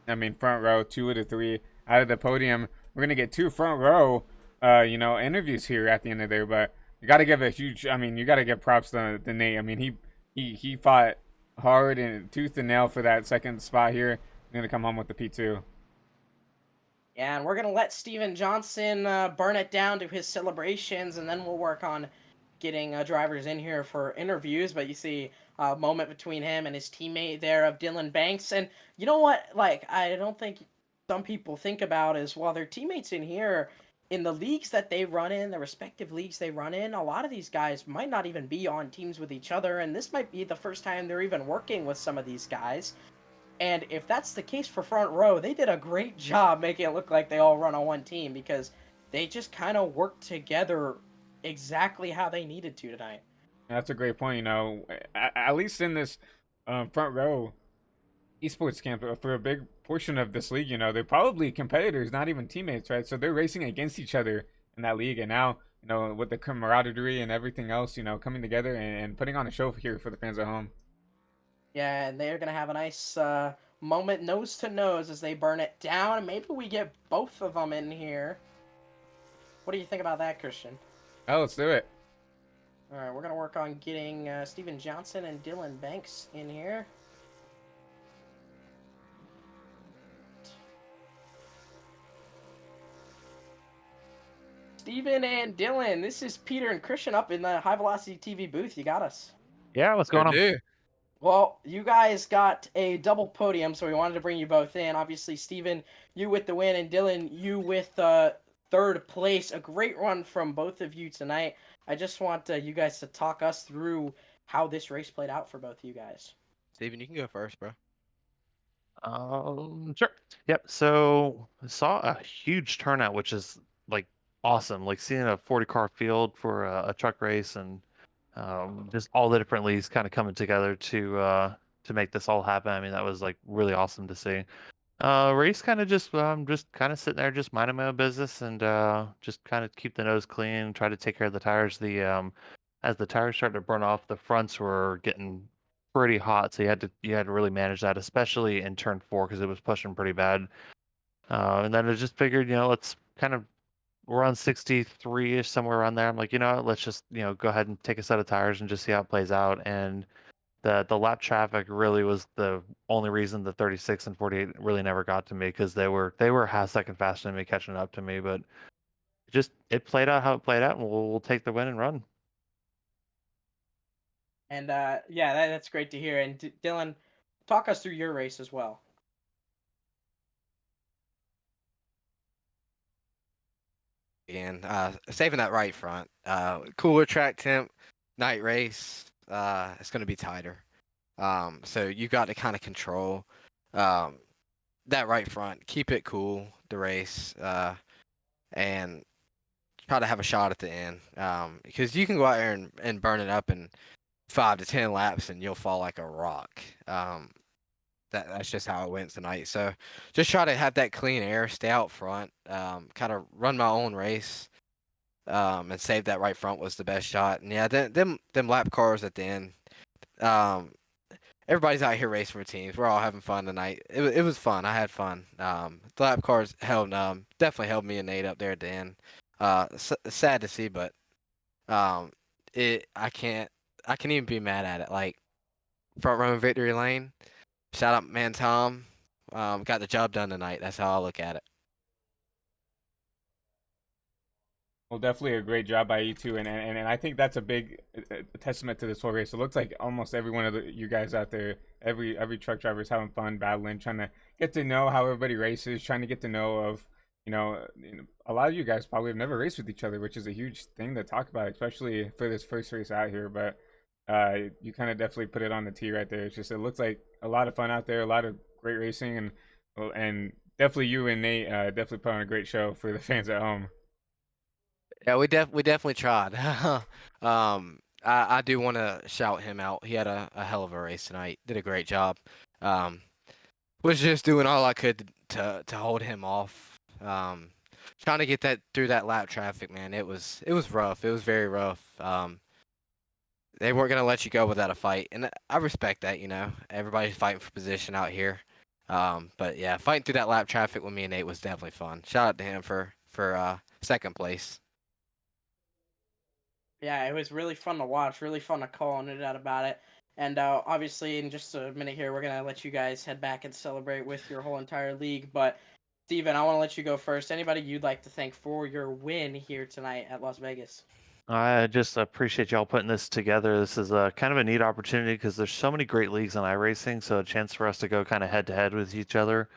I mean, Front Row, 2 of the 3 out of the podium. We're going to get 2 Front Row, interviews here at the end of there. But you got to give you got to give props to Nate. I mean, he fought hard and tooth and nail for that second spot here. He's going to come home with the P2. Yeah, and we're going to let Steven Johnson burn it down to his celebrations, and then we'll work on getting drivers in here for interviews. But you see a moment between him and his teammate there of Dylan Banks. And you know what? I don't think some people think about is while their teammates in here, in the leagues that they run in, the respective leagues they run in, a lot of these guys might not even be on teams with each other. And this might be the first time they're even working with some of these guys. And if that's the case for Front Row, they did a great job making it look like they all run on one team because they just kind of worked together exactly how they needed to tonight. That's a great point. At least in this Front Row esports camp, for a big portion of this league, they're probably competitors, not even teammates, right? So they're racing against each other in that league. And now, with the camaraderie and everything else, coming together and putting on a show here for the fans at home. Yeah, and they're going to have a nice moment nose to nose as they burn it down. Maybe we get both of them in here. What do you think about that, Christian? Oh, let's do it. All right, we're going to work on getting Steven Johnson and Dylan Banks in here. Steven and Dylan, this is Peter and Christian up in the High Velocity TV booth. You got us. Yeah, what's going on? Do. Well, you guys got a double podium, so we wanted to bring you both in. Obviously, Steven, you with the win, and Dylan, you with third place. A great run from both of you tonight. I just want you guys to talk us through how this race played out for both of you guys. Steven, you can go first, bro. Sure. Yep. So I saw a huge turnout, which is like awesome. Like seeing a 40 car field for a truck race and just all the different leagues kind of coming together to make this all happen. I mean, that was like really awesome to see. Race kind of just kind of sitting there, just minding my own business and just kind of keep the nose clean, try to take care of the tires. The as the tires started to burn off, the fronts were getting pretty hot, so you had to really manage that, especially in turn 4 because it was pushing pretty bad. And then I just figured, let's kind of we're on 63-ish, somewhere around there. I'm like, let's just go ahead and take a set of tires and just see how it plays out. And the lap traffic really was the only reason the 36 and 48 really never got to me because they were half second faster than me catching up to me. But it played out how it played out, and we'll take the win and run. And yeah, that's great to hear. And Dylan, talk us through your race as well. Again, saving that right front. Cooler track temp, night race. It's going to be tighter. So you got to kind of control that right front, keep it cool, the race, and try to have a shot at the end. Because you can go out there and burn it up in 5 to 10 laps and you'll fall like a rock. That's just how it went tonight. So just try to have that clean air, stay out front, kind of run my own race, and save that right front was the best shot. And yeah, them lap cars at the end. Everybody's out here racing for teams. We're all having fun tonight. It was fun. I had fun. The lap cars definitely held me and Nate up there at the end. Sad to see, but I can't even be mad at it. Like front row victory lane. Shout out man Tom. Got the job done tonight. That's how I look at it. Well, definitely a great job by you two, and I think that's a big testament to this whole race. It looks like almost every one of you guys out there, every truck driver is having fun, battling, trying to get to know how everybody races, trying to get to know of, a lot of you guys probably have never raced with each other, which is a huge thing to talk about, especially for this first race out here. But you kind of definitely put it on the tee right there. It's just it looks like a lot of fun out there, a lot of great racing, and definitely you and Nate definitely put on a great show for the fans at home. Yeah, we definitely tried. I do want to shout him out. He had a hell of a race tonight. Did a great job. Was just doing all I could to hold him off. Trying to get that through that lap traffic, man. It was rough. It was very rough. They weren't gonna let you go without a fight, and I respect that. Everybody's fighting for position out here. But yeah, fighting through that lap traffic with me and Nate was definitely fun. Shout out to him for second place. Yeah, it was really fun to watch, really fun to call and it out about it. And obviously, in just a minute here, we're going to let you guys head back and celebrate with your whole entire league. But, Steven, I want to let you go first. Anybody you'd like to thank for your win here tonight at Las Vegas? I just appreciate y'all putting this together. This is a kind of a neat opportunity because there's so many great leagues on iRacing, so a chance for us to go kind of head to head with each other.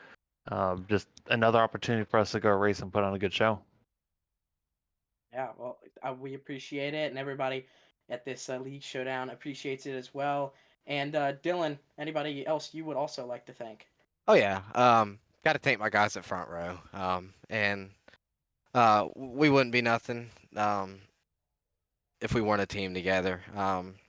Just another opportunity for us to go race and put on a good show. Yeah, well, we appreciate it, and everybody at this League Showdown appreciates it as well. And Dylan, anybody else you would also like to thank? Oh yeah, got to thank my guys at front row. And we wouldn't be nothing if we weren't a team together.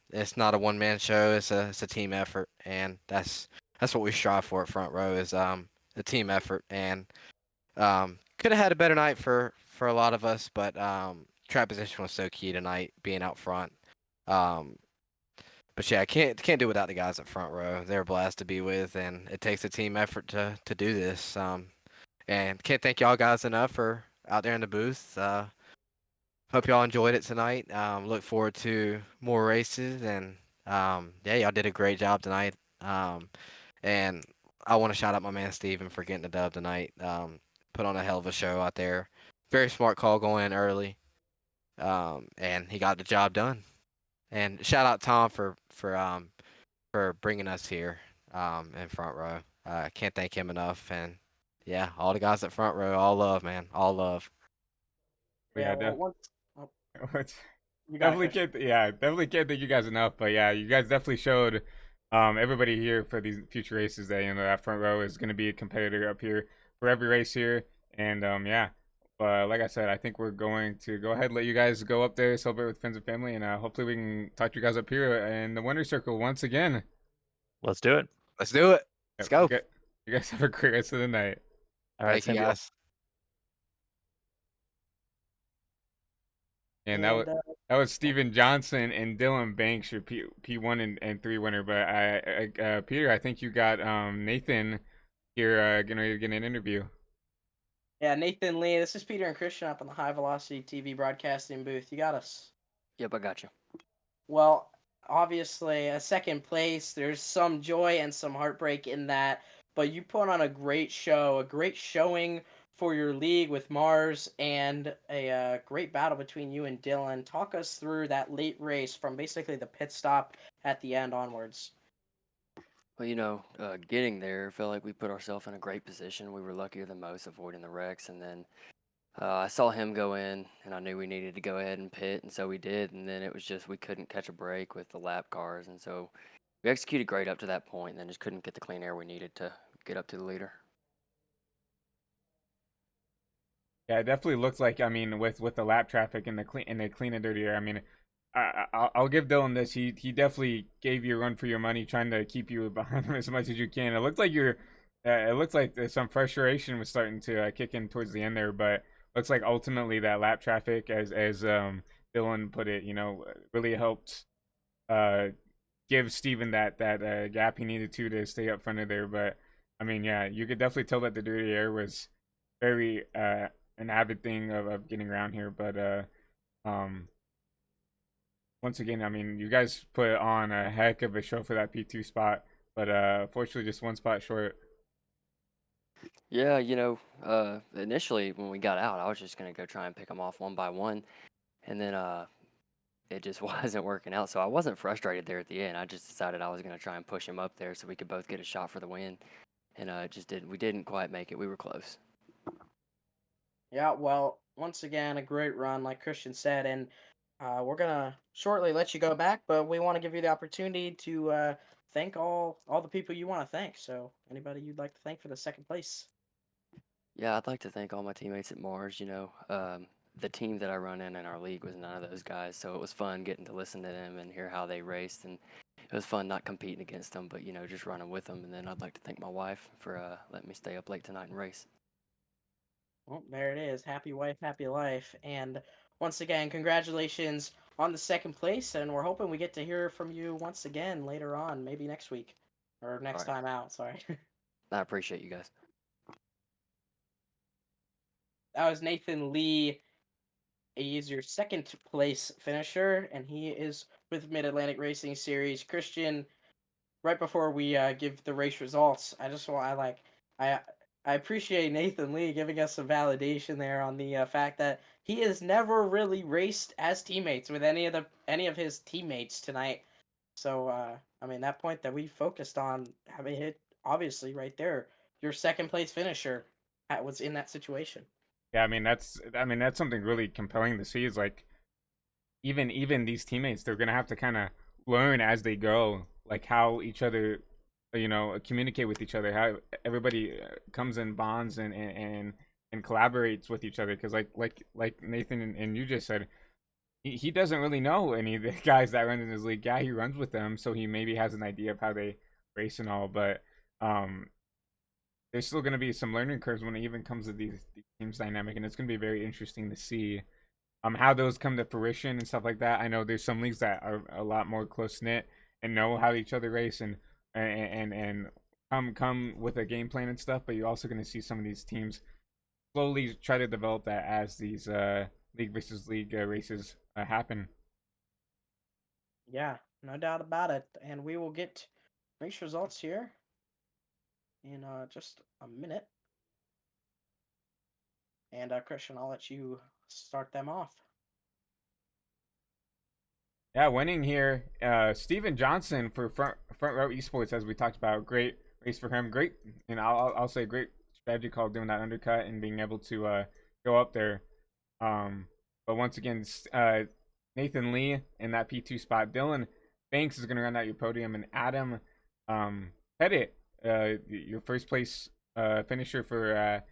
It's not a one-man show; it's a team effort, and that's what we strive for at front row is a team effort. And could have had a better night for a lot of us, but track position was so key tonight, being out front. But yeah, I can't do without the guys at front row. They're a blast to be with, and it takes a team effort to do this. And can't thank y'all guys enough for out there in the booth. Hope y'all enjoyed it tonight. Look forward to more races, and yeah, y'all did a great job tonight. And I want to shout out my man Steven for getting the dub tonight. Put on a hell of a show out there. Very smart call going in early. And he got the job done. And shout out Tom for bringing us here in front row. Can't thank him enough. And yeah, all the guys at front row, all love, man, all love. Yeah, Yeah, well, once oh, it's you got it, definitely Christian. can't. Yeah, definitely can't thank you guys enough. But yeah, you guys definitely showed everybody here for these future races that that front row is going to be a competitor up here for every race here. And yeah, but like I said, I think we're going to go ahead and let you guys go up there, celebrate with friends and family, and hopefully we can talk to you guys up here in the winner's circle once again. Let's do it. Let's do it. Let's Yep, go. you guys have a great rest of the night. All right, Thank you same deal. guys. And And that was Steven Johnson and Dylan Banks, your P1 and 3 winner. But Peter, I think you got Nathan here gonna get an interview. yeah, Nathan Lee. This is Peter and Christian up on the High Velocity TV broadcasting booth. You got us. Yep, I got you. Well, obviously, a second place. There's some joy and some heartbreak in that, but you put on a great show, a great showing for your league with Mars, and a great battle between you and Dylan. Talk us through that late race from basically the pit stop at the end onwards. Well, getting there, felt like we put ourselves in a great position. We were luckier than most, avoiding the wrecks, and then I saw him go in, and I knew we needed to go ahead and pit, and so we did. And then it was just we couldn't catch a break with the lap cars, and so we executed great up to that point, and then just couldn't get the clean air we needed to get up to the leader. Yeah, it definitely looks like. I mean, with the lap traffic and the clean and dirty air. I mean, I'll give Dylan this. He definitely gave you a run for your money, trying to keep you behind him as much as you can. It looked like it looks like some frustration was starting to kick in towards the end there, but looks like ultimately that lap traffic, as Dylan put it, really helped uh give Steven that gap he needed to stay up front of there. But I mean, yeah, you could definitely tell that the dirty air was very an avid thing of getting around here. But um once again, I mean, you guys put on a heck of a show for that P2 spot, but fortunately just one spot short. Yeah, initially when we got out, I was just gonna go try and pick them off one by one, and then it just wasn't working out. So I wasn't frustrated there at the end. I just decided I was gonna try and push him up there so we could both get a shot for the win, and it just didn't. We didn't quite make it. We were close. Yeah, well, once again, a great run, like Christian said, and we're gonna shortly let you go back, but we want to give you the opportunity to thank all the people you want to thank. So, anybody you'd like to thank for the second place? Yeah, I'd like to thank all my teammates at Mars. The team that I run in our league was none of those guys, so it was fun getting to listen to them and hear how they raced, and it was fun not competing against them, but just running with them. And then I'd like to thank my wife for letting me stay up late tonight and race. Well, there it is. Happy wife, happy life. And once again, congratulations on the second place, and we're hoping we get to hear from you once again later on, maybe next week or All next right, time out. Sorry. I appreciate you guys. That was Nathan Lee. He is your second place finisher, and he is with Mid Atlantic Racing Series. Christian, right before we give the race results, I I appreciate Nathan Lee giving us some validation there on the fact that he has never really raced as teammates with any of his teammates tonight. So I mean that point that we focused on having hit obviously right there, your second place finisher was in that situation. Yeah, I mean that's something really compelling to see. Is like even these teammates, they're gonna have to kind of learn as they go, like how each other, communicate with each other, how everybody comes in bonds and collaborates with each other. Because like Nathan and you just said, he doesn't really know any of the guys that run in his league. Yeah, he runs with them, so he maybe has an idea of how they race and all, but um there's still going to be some learning curves when it even comes to these teams dynamic, and it's going to be very interesting to see how those come to fruition and stuff like that. I know there's some leagues that are a lot more close knit and know how each other race and come with a game plan and stuff, but you're also going to see some of these teams slowly try to develop that as these league versus league races happen. Yeah, no doubt about it. And we will get race results here in just a minute. And Christian, I'll let you start them off. Yeah, winning here. Steven Johnson for front row esports, as we talked about. Great race for him. Great, and I'll say great strategy call doing that undercut and being able to go up there. But once again, Nathan Lee in that P2 spot. Dylan Banks is going to run out your podium, and Adam Pettit, your first place finisher for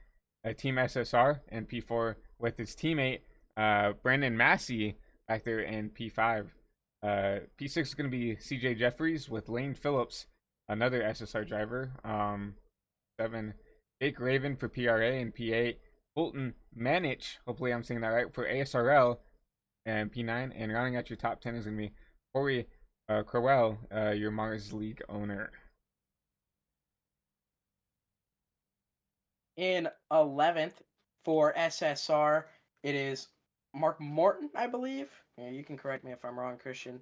Team SSR and P4 with his teammate Brandon Massey back there in P5. P6 is going to be CJ Jeffries with Lane Phillips, another SSR driver. 7, Jake Raven for PRA, and P8, Fulton Manich, hopefully I'm saying that right, for ASRL, and P9. And rounding out your top 10 is going to be Corey Crowell, your Mars League owner. In 11th for SSR, it is Mark Morton, I believe. Yeah, you can correct me if I'm wrong, Christian.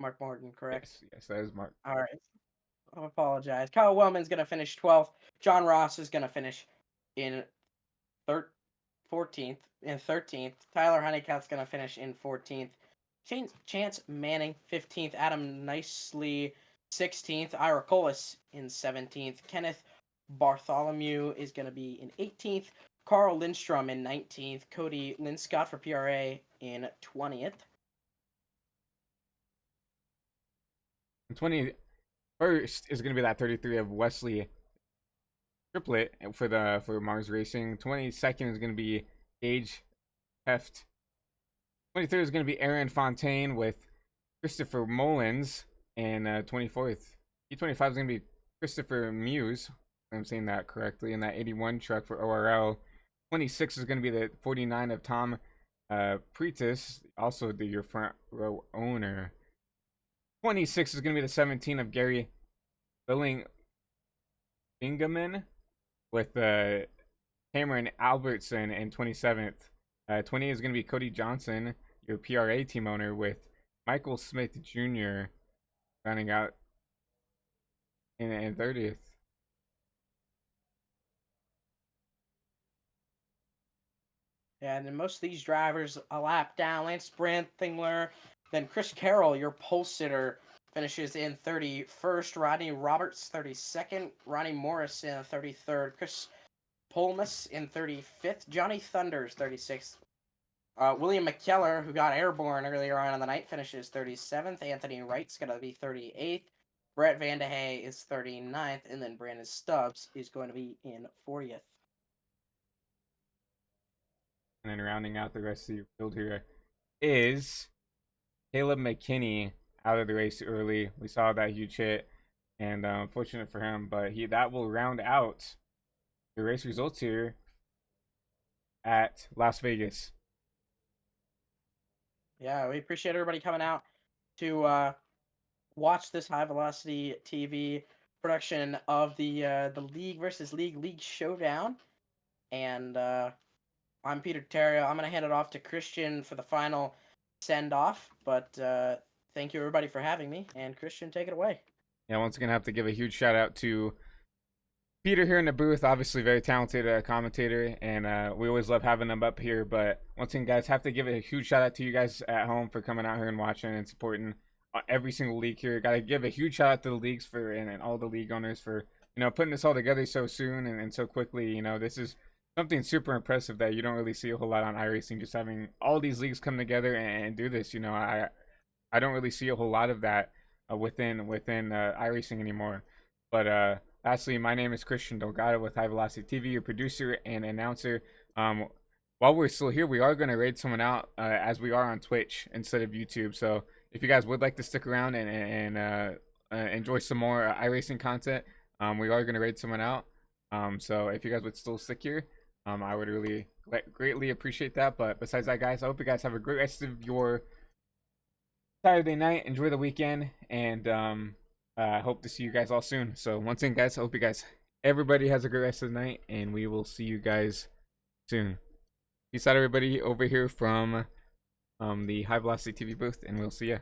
Mark Morton, correct? Yes, that is Mark. All right. I apologize. Kyle Wellman's going to finish 12th. John Ross is going to finish in 14th. In 13th. Tyler Honeycutt's going to finish in 14th. Chance Manning, 15th. Adam Nicely, 16th. Ira Colas in 17th. Kenneth Bartholomew is going to be in 18th. Carl Lindstrom in 19th. Cody Linscott for PRA in 20th. 21st is going to be that 33 of Wesley Triplet for Mars Racing. 22nd is going to be Gage Heft. 23rd is going to be Aaron Fontaine with Christopher Mullins. And 24th, E25 is going to be Christopher Muse. I'm saying that correctly. In that 81 truck for ORL. 26 is going to be the 49 of Tom Pretis, also your front row owner. 26 is going to be the 17 of Gary Bingaman with Cameron Albertson in 27th. 20 is going to be Cody Johnson, your PRA team owner, with Michael Smith Jr. rounding out in 30th. Yeah, and then most of these drivers a lap down. Lance Branthingler, then Chris Carroll, your pole sitter, finishes in 31st. Rodney Roberts, 32nd. Ronnie Morrison, 33rd. Chris Polmus in 35th. Johnny Thunders, 36th. William McKellar, who got airborne earlier on in the night, finishes 37th. Anthony Wright's going to be 38th. Brett Vandehay is 39th. And then Brandon Stubbs is going to be in 40th. And then rounding out the rest of your field here is Caleb McKinney out of the race early. We saw that huge hit, and unfortunate for him, but that will round out the race results here at Las Vegas. Yeah, we appreciate everybody coming out to watch this High Velocity TV production of the League versus League Showdown. And I'm Peter Terrio. I'm going to hand it off to Christian for the final send-off. But thank you, everybody, for having me. And Christian, take it away. Yeah, once again, I have to give a huge shout-out to Peter here in the booth. Obviously, very talented commentator. And we always love having him up here. But once again, guys, have to give a huge shout-out to you guys at home for coming out here and watching and supporting every single league here. Got to give a huge shout-out to the leagues and all the league owners for, putting this all together so soon and so quickly. This is something super impressive that you don't really see a whole lot on iRacing, just having all these leagues come together and do this. I don't really see a whole lot of that within iRacing anymore. But lastly, my name is Christian Delgado with High Velocity TV, your producer and announcer. While we're still here, we are going to raid someone out as we are on Twitch instead of YouTube. So if you guys would like to stick around and enjoy some more iRacing content, we are going to raid someone out. So if you guys would still stick here, I would really greatly appreciate that. But besides that, guys, I hope you guys have a great rest of your Saturday night. Enjoy the weekend, and I hope to see you guys all soon. So once again, guys, I hope everybody has a great rest of the night, and we will see you guys soon. Peace out, everybody, over here from the High Velocity TV booth, and we'll see ya.